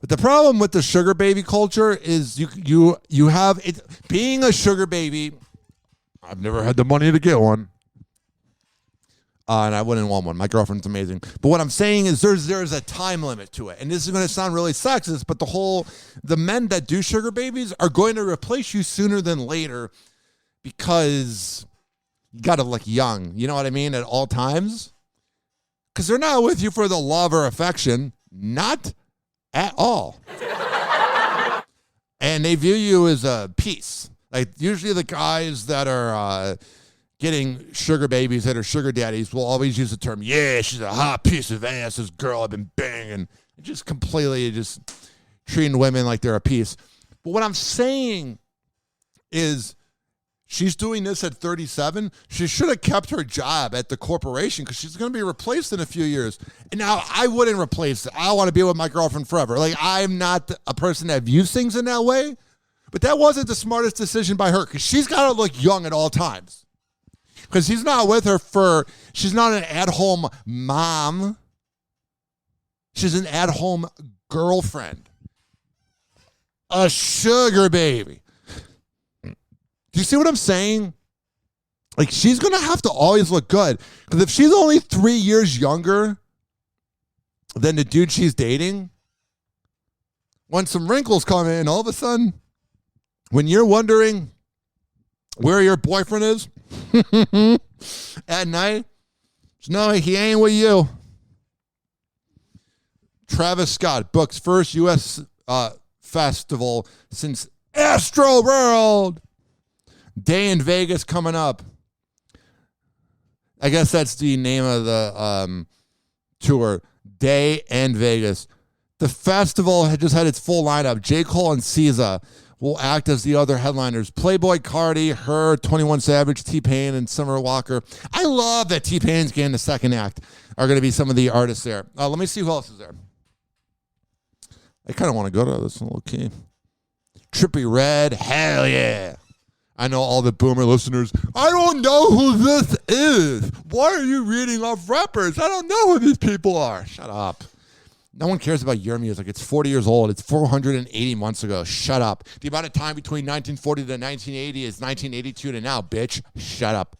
But the problem with the sugar baby culture is you have it being a sugar baby. I've never had the money to get one. And I wouldn't want one. My girlfriend's amazing. But what I'm saying is there's a time limit to it. And this is going to sound really sexist, but the men that do sugar babies are going to replace you sooner than later because you got to look young. You know what I mean? At all times. Because they're not with you for the love or affection. Not at all. And they view you as a piece. Like, usually the guys that are getting sugar babies that are sugar daddies will always use the term, yeah, she's a hot piece of ass, this girl I've been banging. Just completely just treating women like they're a piece. But what I'm saying is she's doing this at 37. She should have kept her job at the corporation because she's going to be replaced in a few years. And now I wouldn't replace it. I want to be with my girlfriend forever. Like, I'm not a person that views things in that way. But that wasn't the smartest decision by her because she's got to look young at all times. Because he's not with her she's not an at-home mom. She's an at-home girlfriend. A sugar baby. Do you see what I'm saying? Like, she's going to have to always look good. Because if she's only 3 years younger than the dude she's dating, when some wrinkles come in, all of a sudden, when you're wondering where your boyfriend is at night, no, he ain't with you. Travis Scott books first U.S. festival since Astro World. Day in Vegas coming up. I guess that's the name of the tour. Day in Vegas. The festival had just had its full lineup. J. Cole and SZA will act as the other headliners. Playboy Cardi, Her, 21 Savage, T-Pain, and Summer Walker. I love that T-Pain's getting the second act. Are going to be some of the artists there. Let me see who else is there. I kind of want to go to this. Okay. Trippie Redd. Hell yeah. I know all the boomer listeners. I don't know who this is. Why are you reading off rappers? I don't know who these people are. Shut up. No one cares about your music. It's 40 years old. It's 480 months ago. Shut up. The amount of time between 1940 to 1980 is 1982 to now, bitch. Shut up.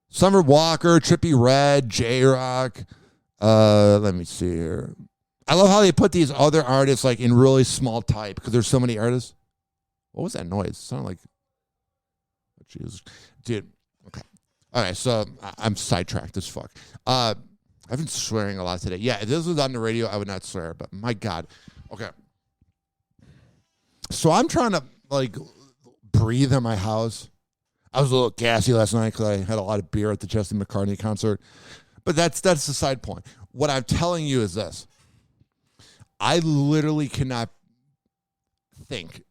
Summer Walker, Trippie Redd, J-Rock. Let me see here. I love how they put these other artists like in really small type because there's so many artists. What was that noise? It sounded like... Oh, Jesus. Dude. Okay. All right, so I'm sidetracked as fuck. I've been swearing a lot today. Yeah, if this was on the radio, I would not swear, but my God. Okay. So I'm trying to, like, breathe in my house. I was a little gassy last night because I had a lot of beer at the Justin McCartney concert. But that's the side point. What I'm telling you is this. I literally cannot think.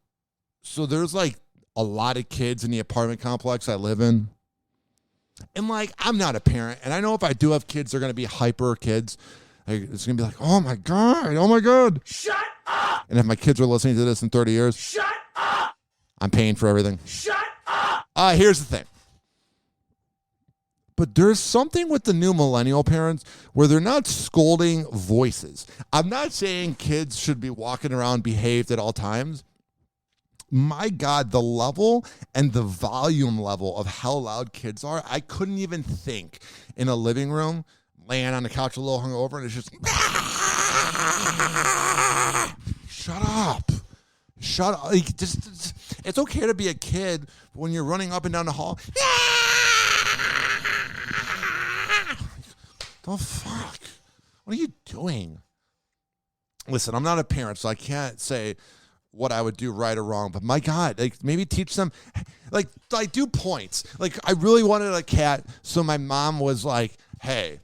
So there's, like, a lot of kids in the apartment complex I live in. And, like, I'm not a parent. And I know if I do have kids, they're going to be hyper kids. Like, it's going to be like, oh, my God. Shut up! And if my kids are listening to this in 30 years. Shut up! I'm paying for everything. Shut up! Here's the thing. but there's something with the new millennial parents where they're not scolding voices. I'm not saying kids should be walking around behaved at all times. My God, the level and the volume level of how loud kids are, I couldn't even think in a living room, laying on the couch a little hungover, and it's just, shut up. Shut up. Like, just, it's okay to be a kid when you're running up and down the hall. The fuck? What are you doing? Listen, I'm not a parent, so I can't say what I would do right or wrong, but my God, like maybe teach them, like do points. Like I really wanted a cat, so my mom was like, hey,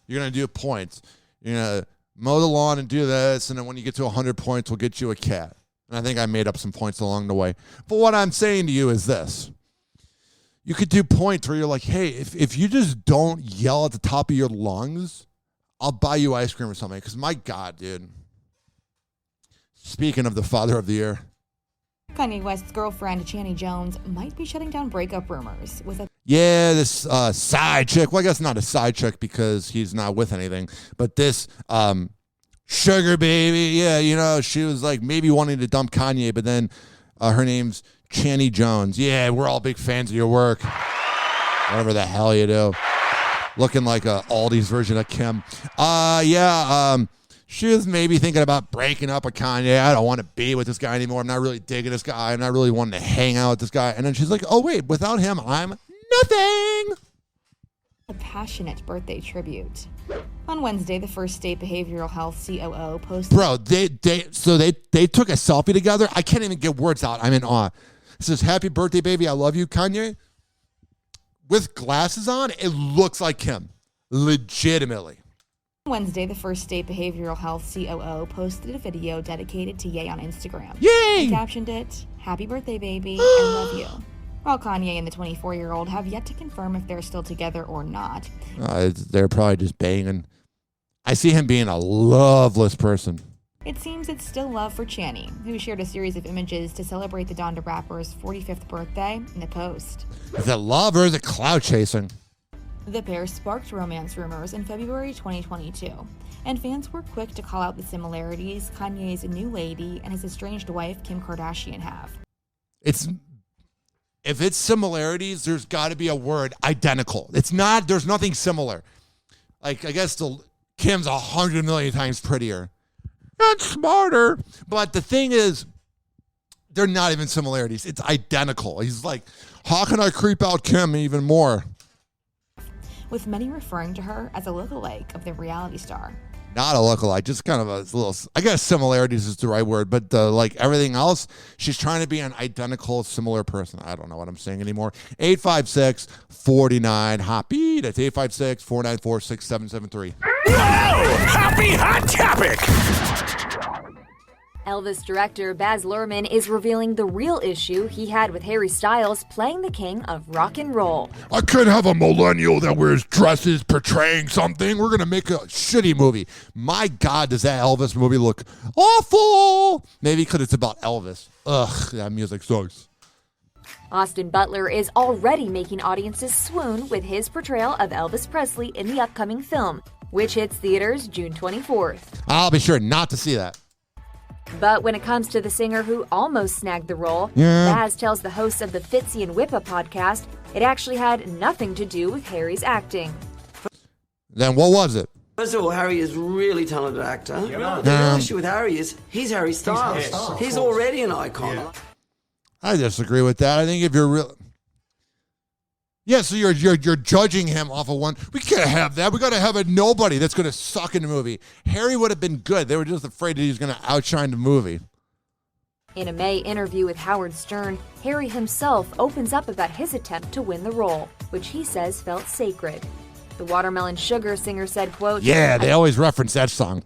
you're going to do points. You're going to mow the lawn and do this, and then when you get to 100 points, we'll get you a cat. And I think I made up some points along the way. But what I'm saying to you is this. You could do points where you're like, hey, if you just don't yell at the top of your lungs, I'll buy you ice cream or something. Because my God, dude. Speaking of the father of the year. Kanye West's girlfriend, Channing Jones, might be shutting down breakup rumors with a... Yeah, this side chick. Well, I guess not a side chick because he's not with anything. But this sugar baby, yeah, you know, she was like maybe wanting to dump Kanye, but then her name's Channing Jones. Yeah, we're all big fans of your work. Whatever the hell you do. Looking like a Aldi's version of Kim. She was maybe thinking about breaking up with Kanye. I don't want to be with this guy anymore. I'm not really digging this guy. I'm not really wanting to hang out with this guy. And then she's like, oh, wait, without him, I'm nothing. A passionate birthday tribute. On Wednesday, the first state behavioral health COO posted... Bro, they took a selfie together. I can't even get words out. I'm in awe. It says, happy birthday, baby. I love you, Kanye. With glasses on, it looks like him. Legitimately. Wednesday, the first state behavioral health COO posted a video dedicated to Ye on Instagram. Yay! And captioned it, happy birthday, baby, I love you. While Kanye and the 24-year-old have yet to confirm if they're still together or not. They're probably just banging. I see him being a loveless person. It seems it's still love for Channing, who shared a series of images to celebrate the Donda rapper's 45th birthday in the post. Is it love or is it cloud chasing? The pair sparked romance rumors in February 2022, and fans were quick to call out the similarities Kanye's new lady and his estranged wife Kim Kardashian have. If it's similarities, there's got to be a word identical. It's not. There's nothing similar. Like I guess Kim's 100 million times prettier and smarter, but the thing is, they're not even similarities. It's identical. He's like, how can I creep out Kim even more? With many referring to her as a lookalike of the reality star. Not a lookalike, just kind of a little, I guess similarities is the right word, but like everything else, she's trying to be an identical, similar person. I don't know what I'm saying anymore. 856-49-HOPPE. That's 856-494-6773. Whoa! Happy Hot Topic! Elvis director Baz Luhrmann is revealing the real issue he had with Harry Styles playing the king of rock and roll. I could have a millennial that wears dresses portraying something. We're going to make a shitty movie. My God, does that Elvis movie look awful? Maybe because it's about Elvis. Ugh, that music sucks. Austin Butler is already making audiences swoon with his portrayal of Elvis Presley in the upcoming film, which hits theaters June 24th. I'll be sure not to see that. But when it comes to the singer who almost snagged the role, Baz tells the hosts of the Fitzy and Whippa podcast it actually had nothing to do with Harry's acting. Then what was it? First of all, Harry is a really talented actor. The issue with Harry is he's Harry Styles. He's already an icon. Yeah. I disagree with that. I think if you're real... Yeah, so you're judging him off of one. We can't have that. We got to have a nobody that's going to suck in the movie. Harry would have been good. They were just afraid that he was going to outshine the movie. In a May interview with Howard Stern, Harry himself opens up about his attempt to win the role, which he says felt sacred. The Watermelon Sugar singer said, quote, yeah, they always reference that song.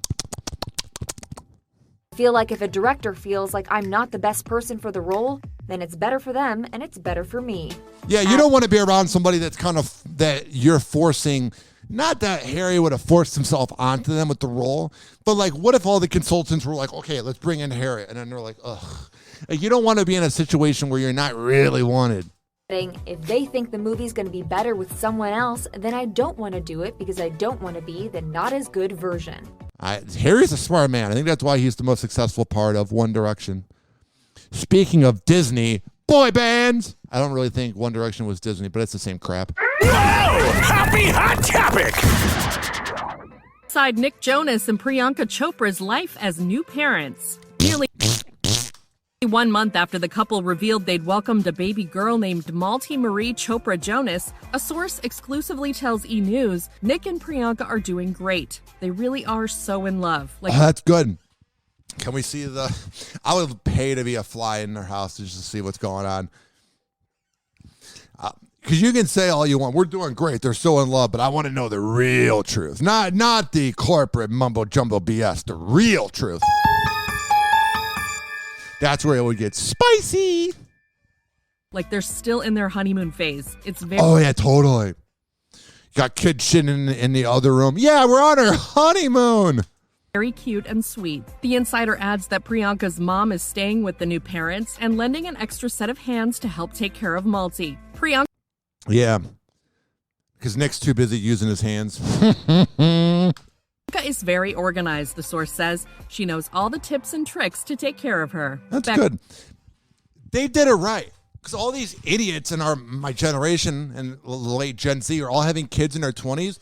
I feel like if a director feels like I'm not the best person for the role, then it's better for them and it's better for me. Yeah, you don't want to be around somebody that's kind of, that you're forcing, not that Harry would have forced himself onto them with the role, but like, what if all the consultants were like, okay, let's bring in Harry, and then they're like, ugh. Like, you don't want to be in a situation where you're not really wanted. If they think the movie's going to be better with someone else, then I don't want to do it because I don't want to be the not as good version. Harry's a smart man. I think that's why he's the most successful part of One Direction. Speaking of Disney boy bands, I don't really think One Direction was Disney, but it's the same crap. Whoa! Happy Hot Topic! Side Nick Jonas and Priyanka Chopra's life as new parents. Nearly 1 month after the couple revealed they'd welcomed a baby girl named Malti Marie Chopra Jonas, a source exclusively tells E! News Nick and Priyanka are doing great. They really are so in love. That's good. Can we see I would pay to be a fly in their house just to see what's going on. Because you can say all you want. We're doing great. They're so in love, but I want to know the real truth. Not the corporate mumbo-jumbo BS. The real truth. That's where it would get spicy. Like they're still in their honeymoon phase. It's very... Oh, yeah, totally. Got kids sitting in the other room. Yeah, we're on our honeymoon. Very cute and sweet. The insider adds that Priyanka's mom is staying with the new parents and lending an extra set of hands to help take care of Malti. Priyanka... Yeah, because Nick's too busy using his hands. Is very organized, the source says. She knows all the tips and tricks to take care of her. That's good. They did it right. Because all these idiots in my generation and late Gen Z are all having kids in their 20s.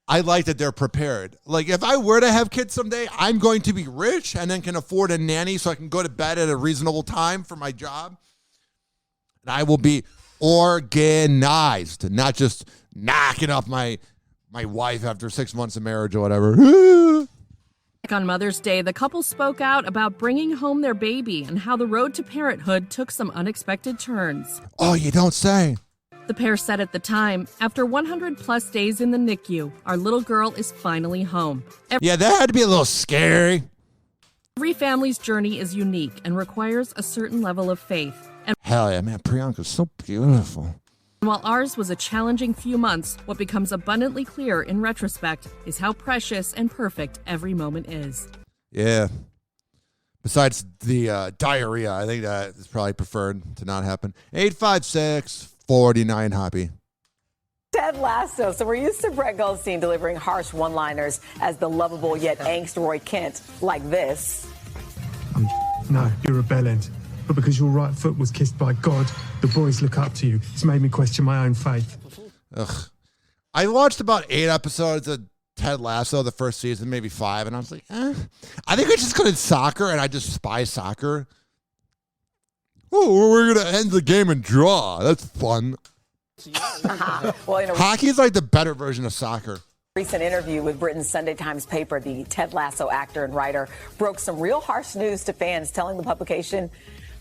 I like that they're prepared. Like, if I were to have kids someday, I'm going to be rich and then can afford a nanny so I can go to bed at a reasonable time for my job. And I will be organized, not just knocking up my wife after 6 months of marriage or whatever. On Mother's Day, the couple spoke out about bringing home their baby and how the road to parenthood took some unexpected turns. Oh, you don't say. The pair said at the time, after 100 plus days in the NICU, our little girl is finally home. Yeah, that had to be a little scary. Every family's journey is unique and requires a certain level of faith. And hell yeah, man, Priyanka's so beautiful. While ours was a challenging few months, what becomes abundantly clear in retrospect is how precious and perfect every moment is. Yeah. Besides the diarrhea, I think that is probably preferred to not happen. 856-49 Hoppe. Ted Lasso. So we're used to Brett Goldstein delivering harsh one-liners as the lovable yet angst Roy Kent like this. No, you're a bellend. But because your right foot was kissed by God, the boys look up to you. It's made me question my own faith. Ugh. I watched about 8 episodes of Ted Lasso, the first season, maybe 5, and I was like, I think I just good at soccer, and I just despise soccer. Oh, we're going to end the game and draw. That's fun. Hockey is like the better version of soccer. Recent interview with Britain's Sunday Times paper, the Ted Lasso actor and writer broke some real harsh news to fans, telling the publication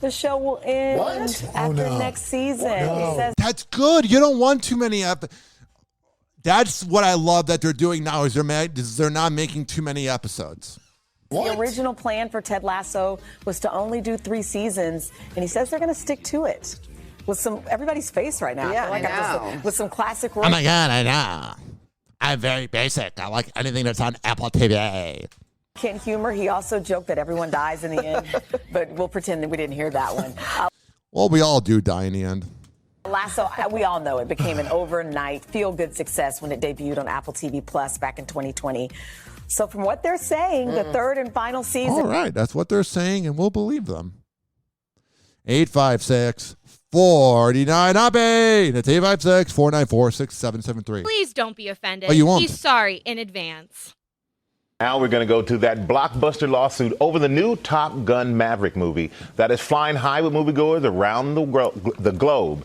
the show will end after next season. He says that's good. You don't want too many episodes. That's what I love that they're doing now is they're not making too many episodes. The original plan for Ted Lasso was to only do 3 seasons, and he says they're going to stick to it. With everybody's face right now. Yeah, I know. With some classic. Oh my God, I know. I'm very basic. I like anything that's on Apple TV. Kent humor. He also joked that everyone dies in the end, but we'll pretend that we didn't hear that one. Well, we all do die in the end. Lasso, we all know it became an overnight feel-good success when it debuted on Apple TV Plus back in 2020. So from what they're saying, the 3rd and final season. All right, that's what they're saying, and we'll believe them. 856-49 Hoppe. That's 856-494-6773. Please don't be offended. Oh, you won't? He's sorry in advance. Now we're going to go to that blockbuster lawsuit over the new Top Gun Maverick movie that is flying high with moviegoers around the globe.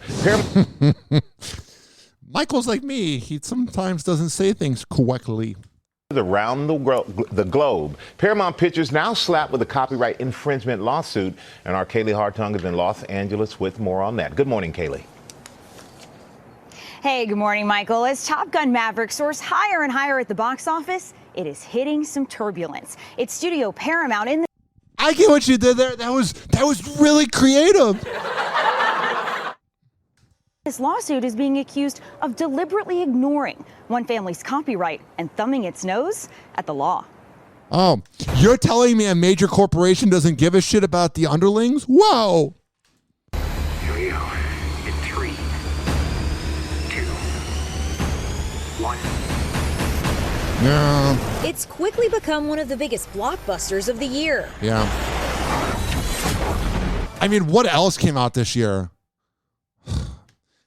Michael's like me. He sometimes doesn't say things correctly. Around the globe. Paramount Pictures now slapped with a copyright infringement lawsuit, and our Kaylee Hartung is in Los Angeles with more on that. Good morning, Kaylee. Hey, good morning, Michael. As Top Gun Maverick soars higher and higher at the box office, it is hitting some turbulence. It's Studio Paramount in the... I get what you did there. That was really creative. This lawsuit is being accused of deliberately ignoring one family's copyright and thumbing its nose at the law. Oh, you're telling me a major corporation doesn't give a shit about the underlings? Whoa. Here we go. Into one. Yeah. It's quickly become one of the biggest blockbusters of the year. Yeah. I mean, what else came out this year?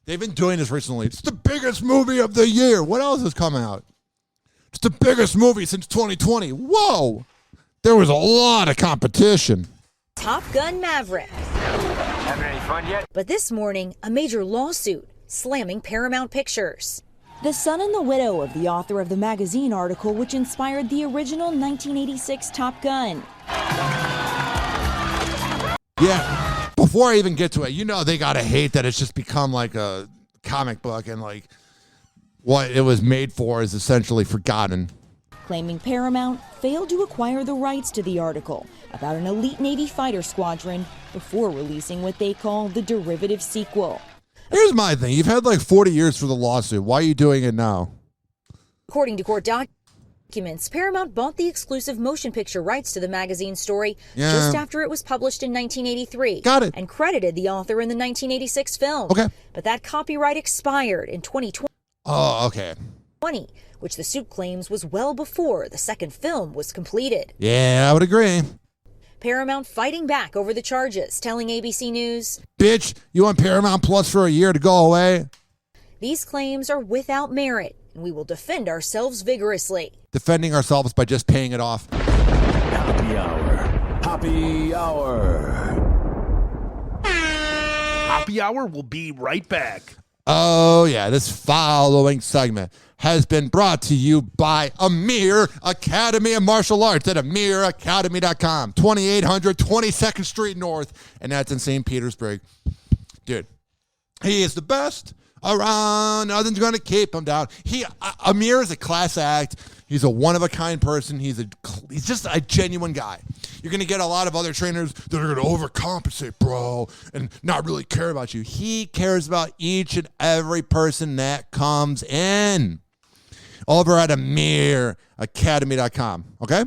They've been doing this recently. It's the biggest movie of the year. What else has come out? It's the biggest movie since 2020. Whoa. There was a lot of competition. Top Gun Maverick. Having any fun yet? But this morning, a major lawsuit slamming Paramount Pictures. The son and the widow of the author of the magazine article which inspired the original 1986 Top Gun. Yeah, before I even get to it, you know they gotta hate that it's just become like a comic book and like what it was made for is essentially forgotten. Claiming Paramount failed to acquire the rights to the article about an elite Navy fighter squadron before releasing what they call the derivative sequel. Here's my thing. You've had like 40 years for the lawsuit. Why are you doing it now? According to court documents, Paramount bought the exclusive motion picture rights to the magazine story just after it was published in 1983. Got it. And credited the author in the 1986 film. Okay. But that copyright expired in 2020. Oh, okay. Which the suit claims was well before the second film was completed. Yeah, I would agree. Paramount fighting back over the charges, telling ABC News, Bitch, you want Paramount Plus for a year to go away? These claims are without merit, and we will defend ourselves vigorously. Defending ourselves by just paying it off. Hoppe Hour. Hoppe Hour. Hoppe Hour will be right back. Oh, yeah, this following segment has been brought to you by Amir Academy of Martial Arts at amiracademy.com, 2800 22nd Street North, and that's in St. Petersburg. Dude, he is the best around. Nothing's going to keep him down. Amir is a class act. He's a one-of-a-kind person. He's just a genuine guy. You're going to get a lot of other trainers that are going to overcompensate, bro, and not really care about you. He cares about each and every person that comes in. Over at amiracademy.com, okay?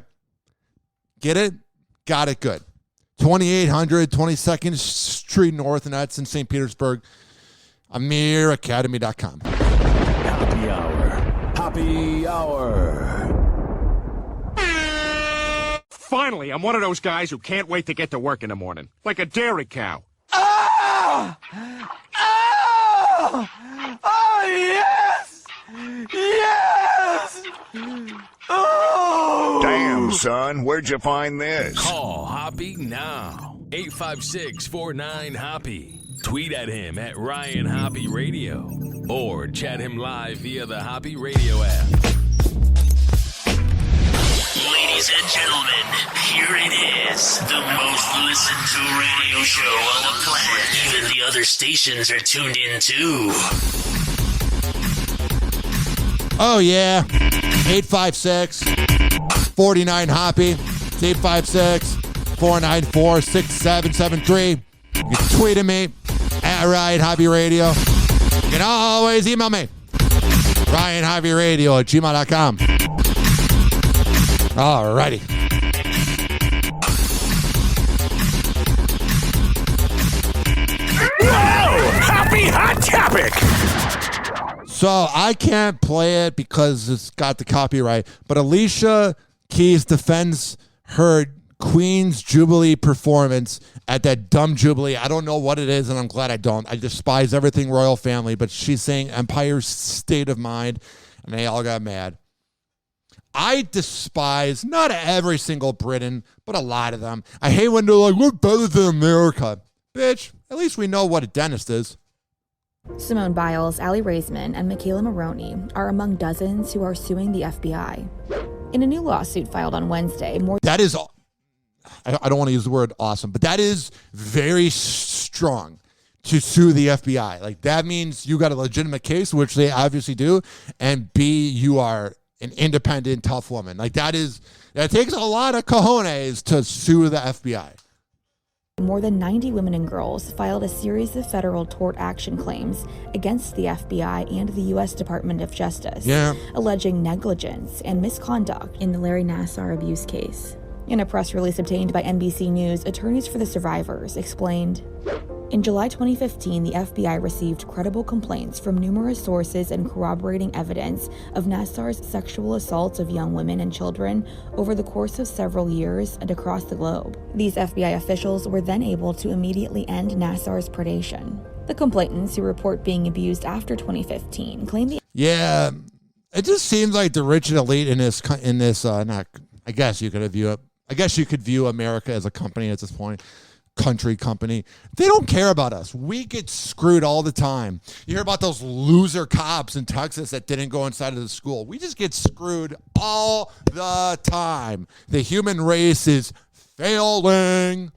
Get it? Got it good. 2800 22nd Street North, and that's in St. Petersburg. amiracademy.com. Hoppe Hour. Hoppe Hour. Finally, I'm one of those guys who can't wait to get to work in the morning. Like a dairy cow. Oh! Oh! Oh, yes! Yes! Oh! Damn, son, where'd you find this? Call Hoppe now. 856-49-HOPPE. Tweet at him at Ryan Hoppe Radio. Or chat him live via the Hoppe Radio app. Ladies and gentlemen, here it is. The most listened to radio show on the planet. Even the other stations are tuned in too. Oh, yeah. 856-49-HOPPE. It's 856-494-6773. You can tweet at me at Ryan Hoppe Radio. You can always email me. RyanHoppeRadio@gmail.com. Alrighty. Whoa! Happy Hot Topic! So I can't play it because it's got the copyright, but Alicia Keys defends her Queen's Jubilee performance at that dumb Jubilee. I don't know what it is, and I'm glad I don't. I despise everything royal family, but she's saying Empire's State of Mind, and they all got mad. I despise not every single Briton, but a lot of them. I hate when they're like, we're better than America. Bitch, at least we know what a dentist is. Simone Biles, Aly Raisman, and Michaela Maroney are among dozens who are suing the FBI. In a new lawsuit filed on Wednesday, That is, I don't want to use the word awesome, but that is very strong to sue the FBI. Like, that means you got a legitimate case, which they obviously do, and B, you are an independent, tough woman. Like, that takes a lot of cojones to sue the FBI. more than 90 women and girls filed a series of federal tort action claims against the FBI and the U.S. Department of Justice, alleging negligence and misconduct in the Larry Nassar abuse case. In a press release obtained by NBC News, attorneys for the survivors explained, In July 2015, the FBI received credible complaints from numerous sources and corroborating evidence of Nassar's sexual assaults of young women and children over the course of several years and across the globe. These FBI officials were then able to immediately end Nassar's predation. The complainants who report being abused after 2015 claim the... Yeah, it just seems like the rich and elite in this I guess you could view America as a company at this point. Country company. They don't care about us. We get screwed all the time. You hear about those loser cops in Texas that didn't go inside of the school. We just get screwed all the time. The human race is failing.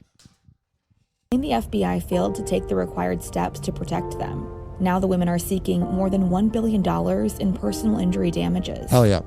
The FBI failed to take the required steps to protect them. Now the women are seeking more than $1 billion in personal injury damages. Hell yeah.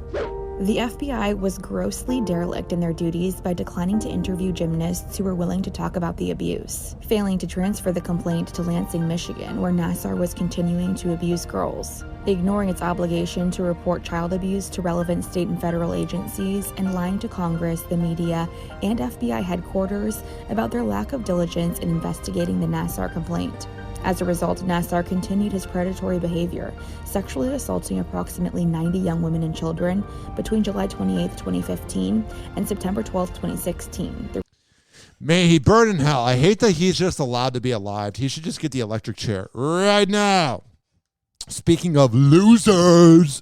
The FBI was grossly derelict in their duties by declining to interview gymnasts who were willing to talk about the abuse, failing to transfer the complaint to Lansing, Michigan, where Nassar was continuing to abuse girls, ignoring its obligation to report child abuse to relevant state and federal agencies, and lying to Congress, the media, and FBI headquarters about their lack of diligence in investigating the Nassar complaint. As a result, Nassar continued his predatory behavior, sexually assaulting approximately 90 young women and children between July 28, 2015 and September 12, 2016. May he burn in hell. I hate that he's just allowed to be alive. He should just get the electric chair right now. Speaking of losers.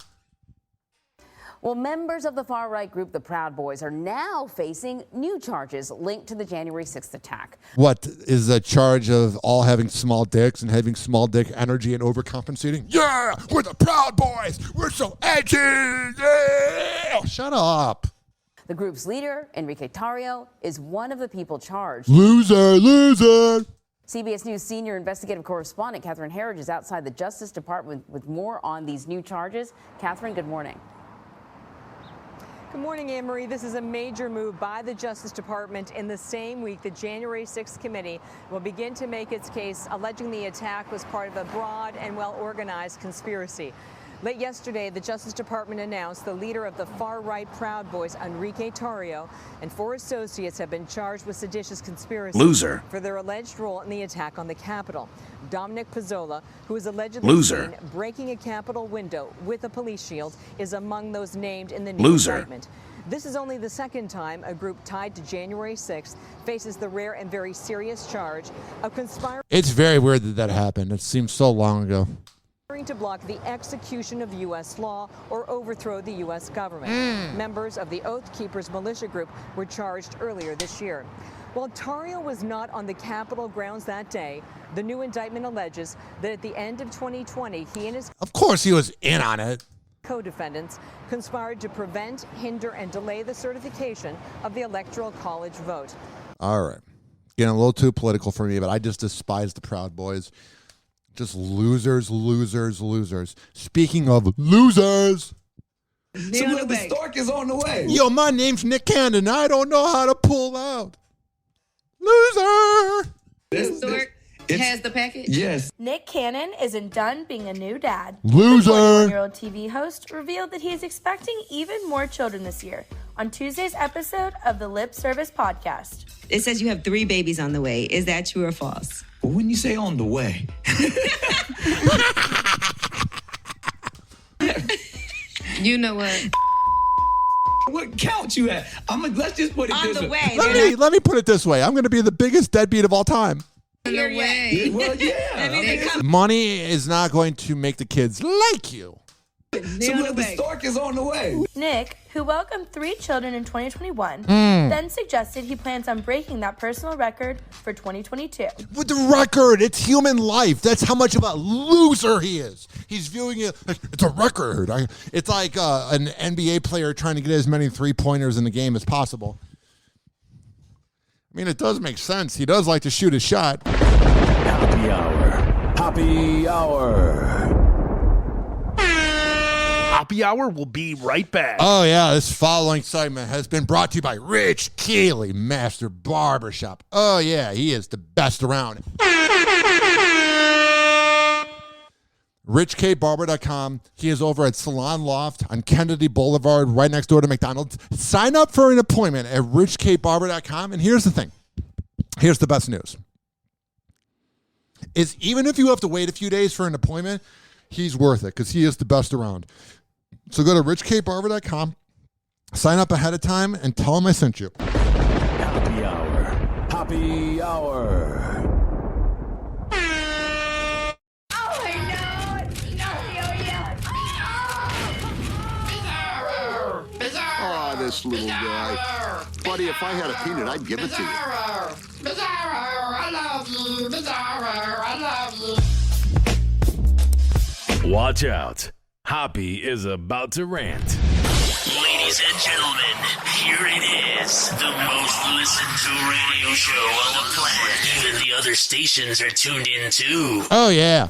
Well, members of the far-right group, the Proud Boys, are now facing new charges linked to the January 6th attack. What is the charge of all having small dicks and having small dick energy and overcompensating? Yeah, we're the Proud Boys. We're so edgy. Yeah. Shut up. The group's leader, Enrique Tarrio, is one of the people charged. Loser. CBS News senior investigative correspondent Catherine Herridge is outside the Justice Department with more on these new charges. Catherine, good morning. Good morning, Anne-Marie. This is a major move by the Justice Department. In the same week, the January 6th committee will begin to make its case, alleging the attack was part of a broad and well-organized conspiracy. Late yesterday, the Justice Department announced the leader of the far-right Proud Boys, Enrique Tarrio, and 4 associates have been charged with seditious conspiracy for their alleged role in the attack on the Capitol. Dominic Pizzola, who is allegedly seen breaking a Capitol window with a police shield, is among those named in the new indictment. This is only the second time a group tied to January 6th faces the rare and very serious charge of conspiring. It's very weird that happened. It seems so long ago. To block the execution of U.S. law or overthrow the U.S. government. Members of the Oath Keepers militia group were charged earlier this year. While Tarrio was not on the Capitol grounds that day, the new indictment alleges that at the end of 2020, he and his Of course he was in on it. co-defendants conspired to prevent, hinder, and delay the certification of the Electoral College vote. All right. Getting a little too political for me, but I just despise the Proud Boys. Just losers. Speaking of losers. So the stork is on the way. Yo, my name's Nick Cannon. I don't know how to pull out. Loser. The stork has the package? Yes. Nick Cannon isn't done being a new dad. Loser. The 21-year-old TV host revealed that he is expecting even more children this year on Tuesday's episode of the Lip Service podcast. It says you have 3 babies on the way. Is that true or false? Well, when you say on the way. You know what? What count you at? Let's just put it On this the way. Let me put it this way. I'm going to be the biggest deadbeat of all time. On the way. Well, yeah. Money is not going to make the kids like you. So the stork is on the way. Nick, who welcomed 3 children in 2021, then suggested he plans on breaking that personal record for 2022. With the record, it's human life. That's how much of a loser he is. He's viewing it like it's a record. It's like an NBA player trying to get as many 3-pointers in the game as possible. I mean, it does make sense. He does like to shoot a shot. Hoppe Hour. Hoppe Hour. Hoppe Hour will be right back. Oh, yeah. This following segment has been brought to you by Rich Keeley, Master Barbershop. Oh, yeah. He is the best around. RichKBarber.com. He is over at Salon Loft on Kennedy Boulevard, right next door to McDonald's. Sign up for an appointment at RichKBarber.com. And here's the thing. Here's the best news. is even if you have to wait a few days for an appointment, he's worth it because he is the best around. So go to richkatebarber.com, sign up ahead of time, and tell him I sent you. Hoppe Hour. Hoppe Hour. Oh, this little guy. Buddy, if I had a peanut, I'd give it to you. I love you. Bizarro, I love you. Watch out. Hoppe is about to rant. Ladies and gentlemen, here it is. The most listened to radio show on the planet. Even the other stations are tuned in too. Oh, yeah.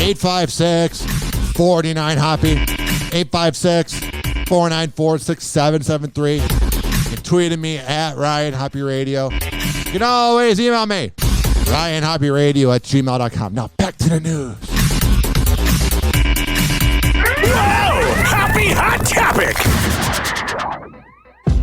856-49-HOPPE. 856-494-6773. And tweeted me at Ryan Hoppe Radio. You can always email me. RyanHoppeRadio@gmail.com. Now back to the news. Happy Hot Topic!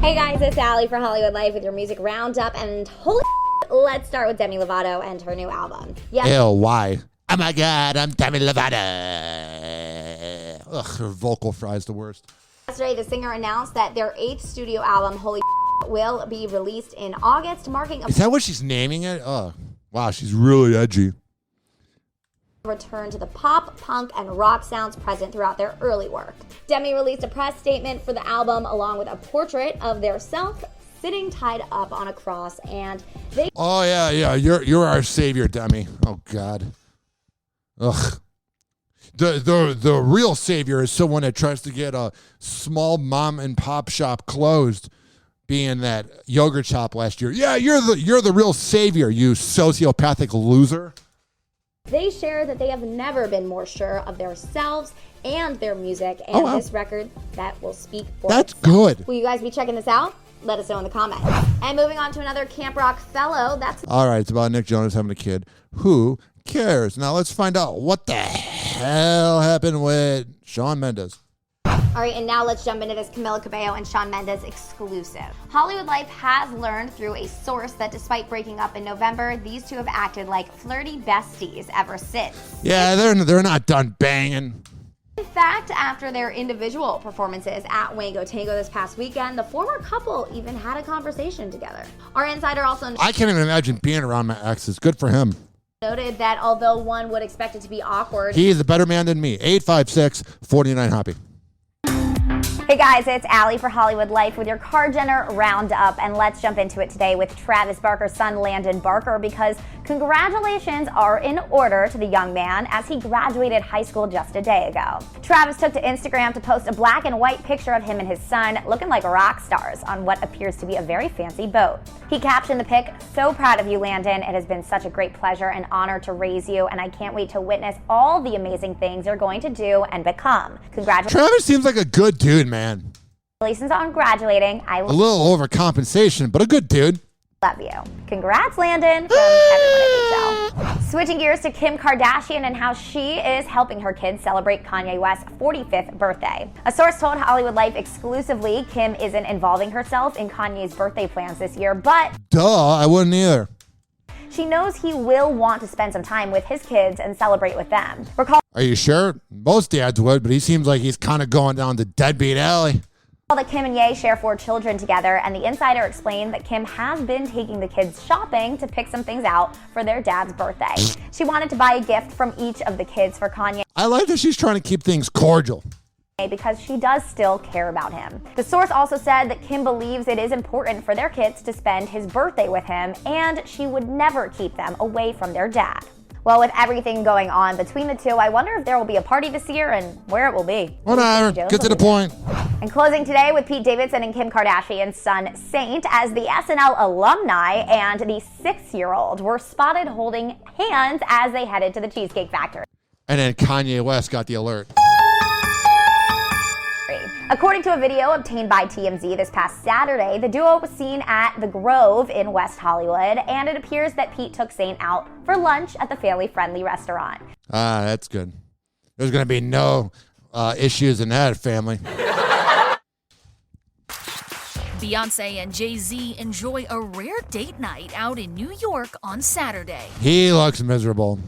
Hey guys, it's Allie for Hollywood Life with your music roundup, and holy let's start with Demi Lovato and her new album. Ew, why? Oh my God, I'm Demi Lovato. Ugh, her vocal fry's the worst. Yesterday, the singer announced that their 8th studio album, Holy will be released in August, marking a Is that what she's naming it? Oh, wow, she's really edgy. return to the pop, punk, and rock sounds present throughout their early work. Demi released a press statement for the album along with a portrait of their self sitting tied up on a cross, and they Oh yeah, you're our savior, Demi. Oh God. Ugh. The real savior is someone that tries to get a small mom and pop shop closed, being that yogurt shop last year. Yeah, you're the real savior, you sociopathic loser. They share that they have never been more sure of themselves and their music, and this record that will speak for That's itself. good. Will you guys be checking this out? Let us know in the comments. And moving on to another Camp Rock fellow, that's All right, it's about Nick Jonas having a kid. Who cares? Now let's find out what the hell happened with Shawn Mendes. all right, and now let's jump into this Camila Cabello and Shawn Mendes exclusive. Hollywood Life has learned through a source that despite breaking up in November, these two have acted like flirty besties ever since. Yeah, they're not done banging. In fact, after their individual performances at Wango Tango this past weekend, the former couple even had a conversation together. Our insider also I can't even imagine being around my exes. Good for him. noted that although one would expect it to be awkward, He's a better man than me. 856-49-HOPPE. Hey guys, it's Allie for Hollywood Life with your Car Jenner Roundup, and let's jump into it today with Travis Barker's son, Landon Barker, because congratulations are in order to the young man as he graduated high school just a day ago. Travis took to Instagram to post a black and white picture of him and his son looking like rock stars on what appears to be a very fancy boat. He captioned the pic, "So proud of you, Landon. It has been such a great pleasure and honor to raise you, and I can't wait to witness all the amazing things you're going to do and become. Congratulations." Travis seems like a good dude, man. Congratulations on graduating. I A little overcompensation, but a good dude. love you. Congrats, Landon, from everyone at Rachel. Switching gears to Kim Kardashian and how she is helping her kids celebrate Kanye West's 45th birthday. A source told Hollywood Life exclusively Kim isn't involving herself in Kanye's birthday plans this year, but Duh, I wouldn't either. she knows he will want to spend some time with his kids and celebrate with them. Recall Are you sure? Most dads would, but he seems like he's kind of going down the deadbeat alley. that Kim and Ye share 4 children together, and the insider explained that Kim has been taking the kids shopping to pick some things out for their dad's birthday. She wanted to buy a gift from each of the kids for Kanye I like that she's trying to keep things cordial. because she does still care about him. The source also said that Kim believes it is important for their kids to spend his birthday with him, and she would never keep them away from their dad. Well, with everything going on between the two, I wonder if there will be a party this year and where it will be. Whatever, get to the point. And closing today with Pete Davidson and Kim Kardashian's son, Saint, as the SNL alumni and the 6-year-old were spotted holding hands as they headed to the Cheesecake Factory. And then Kanye West got the alert. According to a video obtained by TMZ this past Saturday, the duo was seen at the Grove in West Hollywood, and it appears that Pete took Saint out for lunch at the family-friendly restaurant. Ah, that's good. There's going to be no issues in that family. Beyonce and Jay-Z enjoy a rare date night out in New York on Saturday. He looks miserable.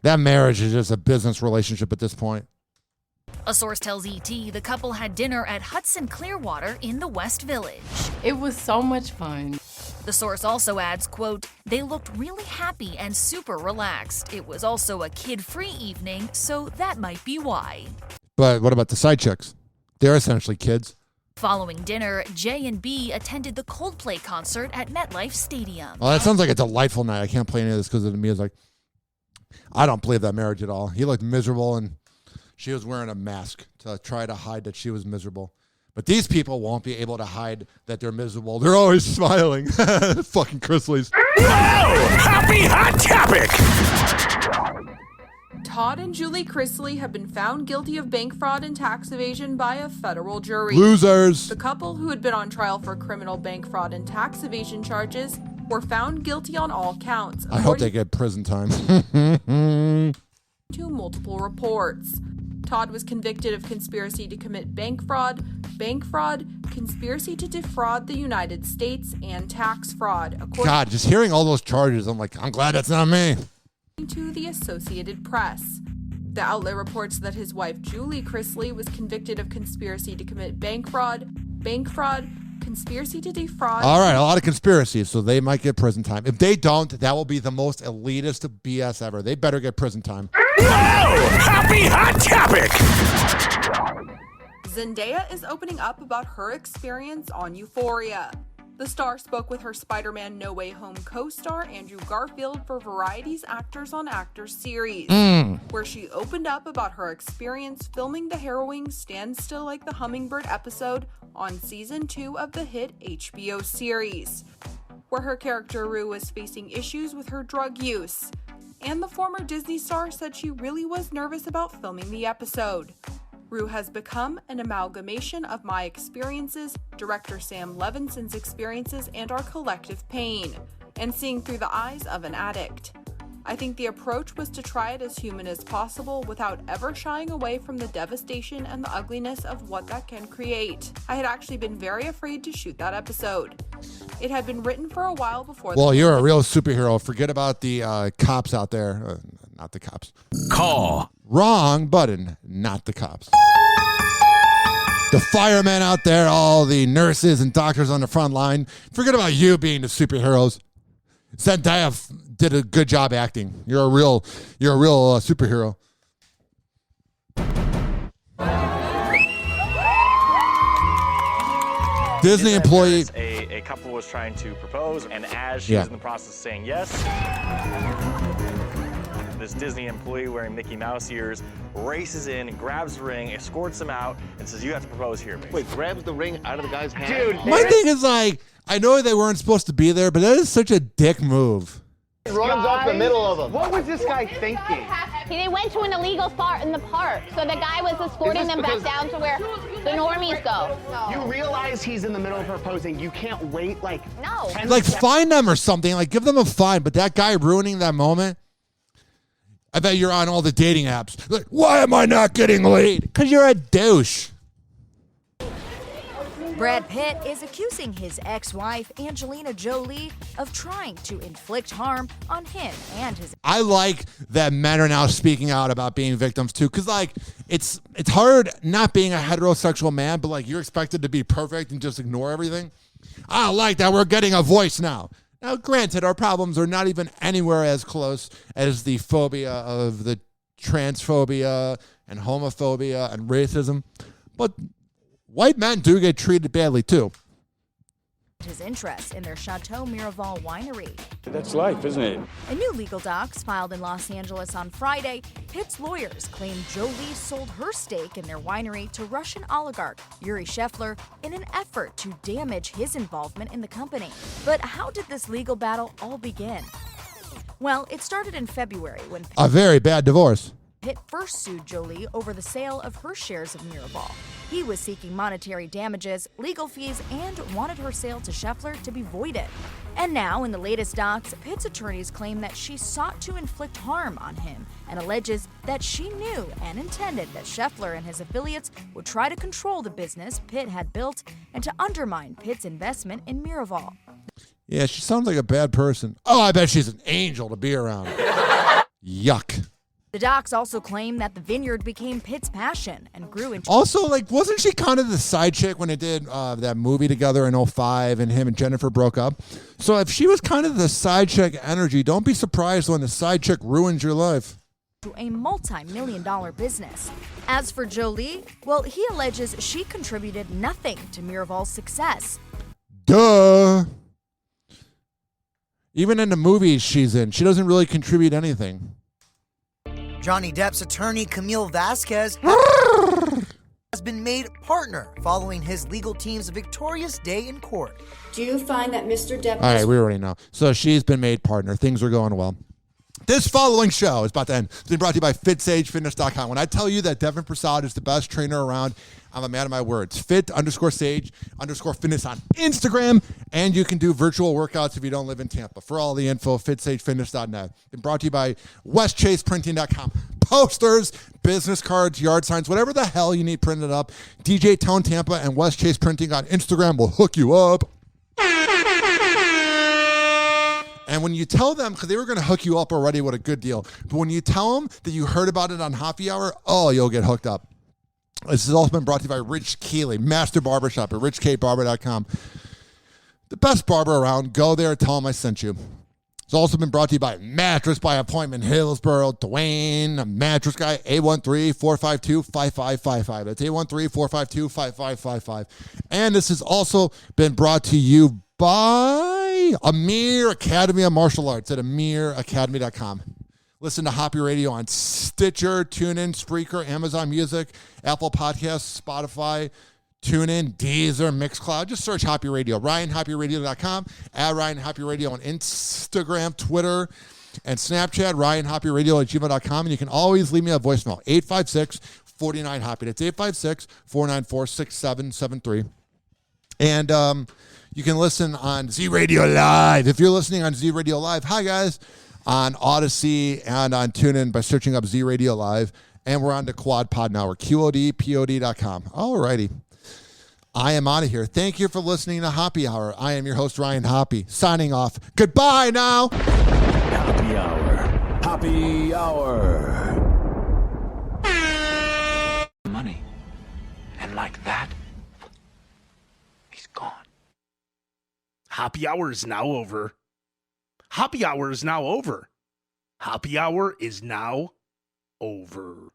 That marriage is just a business relationship at this point. A source tells ET the couple had dinner at Hudson Clearwater in the West Village. It was so much fun. The source also adds, quote, they looked really happy and super relaxed. It was also a kid-free evening, so that might be why. But what about the side chicks? They're essentially kids. Following dinner, J and B attended the Coldplay concert at MetLife Stadium. Well, that sounds like a delightful night. I can't play any of this because to me it's like, I don't believe that marriage at all. He looked miserable and she was wearing a mask to try to hide that she was miserable. But these people won't be able to hide that they're miserable. They're always smiling. Fucking Chrisleys. Happy Hot Topic! Todd and Julie Chrisley have been found guilty of bank fraud and tax evasion by a federal jury. Losers. The couple, who had been on trial for criminal bank fraud and tax evasion charges, were found guilty on all counts. I hope they get prison time. To multiple reports. Todd was convicted of conspiracy to commit bank fraud, conspiracy to defraud the United States, and tax fraud. God, just hearing all those charges, I'm like, I'm glad that's not me. To the Associated Press. The outlet reports that his wife, Julie Chrisley, was convicted of conspiracy to commit bank fraud, conspiracy to defraud. All right, a lot of conspiracies, so they might get prison time. If they don't, that will be the most elitist BS ever. They better get prison time. Happy Hot Topic! Zendaya is opening up about her experience on Euphoria. The star spoke with her Spider-Man No Way Home co-star Andrew Garfield for Variety's Actors on Actors series, where she opened up about her experience filming the harrowing Stand Still Like the Hummingbird episode on season 2 of the hit HBO series, where her character Rue was facing issues with her drug use. And the former Disney star said she really was nervous about filming the episode. Rue has become an amalgamation of my experiences, director Sam Levinson's experiences, and our collective pain, and seeing through the eyes of an addict. I think the approach was to try it as human as possible without ever shying away from the devastation and the ugliness of what that can create. I had actually been very afraid to shoot that episode. It had been written for a while before. Well, you're a real superhero. Forget about the cops out there. Not the cops. Call. Wrong button. Not the cops. The firemen out there, all the nurses and doctors on the front line. Forget about you being the superheroes. Zendaya did a good job acting. You're a real superhero. Disney employee. A couple was trying to propose, and as she was in the process of saying yes, this Disney employee wearing Mickey Mouse ears races in, grabs the ring, escorts him out, and says, "You have to propose here, baby." Wait, grabs the ring out of the guy's hand? Dude, My thing is like, I know they weren't supposed to be there, but that is such a dick move. Runs up the middle of them. What was this guy thinking? They went to an illegal spot in the park, so the guy was escorting them back down to where the normies go. You realize he's in the middle of proposing. You can't wait like no. Like fine them or something. Like give them a fine. But that guy ruining that moment. I bet you're on all the dating apps. Like, why am I not getting laid? Because you're a douche. Brad Pitt is accusing his ex-wife, Angelina Jolie, of trying to inflict harm on him and his... I like that men are now speaking out about being victims too, because like it's hard not being a heterosexual man, but like you're expected to be perfect and just ignore everything. I like that we're getting a voice now. Now, granted, our problems are not even anywhere as close as the phobia of the transphobia and homophobia and racism, but white men do get treated badly, too. His interest in their Chateau Miraval winery. That's life, isn't it? In new legal docs filed in Los Angeles on Friday, Pitt's lawyers claim Jolie sold her stake in their winery to Russian oligarch Yuri Shefler in an effort to damage his involvement in the company. But how did this legal battle all begin? Well, it started in February when a very bad divorce. Pitt first sued Jolie over the sale of her shares of Miraval. He was seeking monetary damages, legal fees, and wanted her sale to Scheffler to be voided. And now, in the latest docs, Pitt's attorneys claim that she sought to inflict harm on him and alleges that she knew and intended that Scheffler and his affiliates would try to control the business Pitt had built and to undermine Pitt's investment in Miraval. Yeah, she sounds like a bad person. Oh, I bet she's an angel to be around. Yuck. The docs also claim that the vineyard became Pitt's passion and grew into... Also, wasn't she kind of the side chick when they did that movie together in 2005 and him and Jennifer broke up? So if she was kind of the side chick energy, don't be surprised when the side chick ruins your life. To a multi-million-dollar business. As for Jolie, well, he alleges she contributed nothing to Miraval's success. Duh. Even in the movies she's in, she doesn't really contribute anything. Johnny Depp's attorney, Camille Vasquez, has been made partner following his legal team's victorious day in court. Do you find that Mr. Depp... All right, we already know. So she's been made partner. Things are going well. This following show is about to end. It's been brought to you by FitSageFitness.com. When I tell you that Devin Prasad is the best trainer around, I'm a man of my words. Fit_Sage_Fitness on Instagram. And you can do virtual workouts if you don't live in Tampa. For all the info, FitSageFitness.net. Been brought to you by WestChasePrinting.com. Posters, business cards, yard signs, whatever the hell you need printed up. DJ Tone Tampa and West Chase Printing on Instagram will hook you up. And when you tell them, because they were going to hook you up already with a good deal, but when you tell them that you heard about it on Hoppe Hour, oh, you'll get hooked up. This has also been brought to you by Rich Keeley, Master Barbershop at richkbarber.com. The best barber around. Go there, tell them I sent you. It's also been brought to you by Mattress by Appointment, Hillsboro, Dwayne, Mattress Guy, 813-452-5555. That's 813-452-5555. And this has also been brought to you by Amir Academy of Martial Arts at amiracademy.com. Listen to Hoppe Radio on Stitcher, TuneIn, Spreaker, Amazon Music, Apple Podcasts, Spotify, TuneIn, Deezer, Mixcloud. Just search Hoppe Radio. RyanHoppeRadio.com. At Ryan Hoppe Radio on Instagram, Twitter, and Snapchat. RyanHoppeRadio@gmail.com. And you can always leave me a voicemail. 856-49-HOPPE. That's 856-494-6773. And you can listen on Z Radio Live. If you're listening on Z Radio Live, hi guys, on Odyssey and on TuneIn by searching up Z Radio Live. And we're on the Quad Pod now. We're QODPOD.com. All righty. I am out of here. Thank you for listening to Hoppe Hour. I am your host, Ryan Hoppe, signing off. Goodbye now. Hoppe Hour. Hoppe Hour. Money. And like that, he's gone. Hoppe Hour is now over. Hoppe Hour is now over. Hoppe Hour is now over.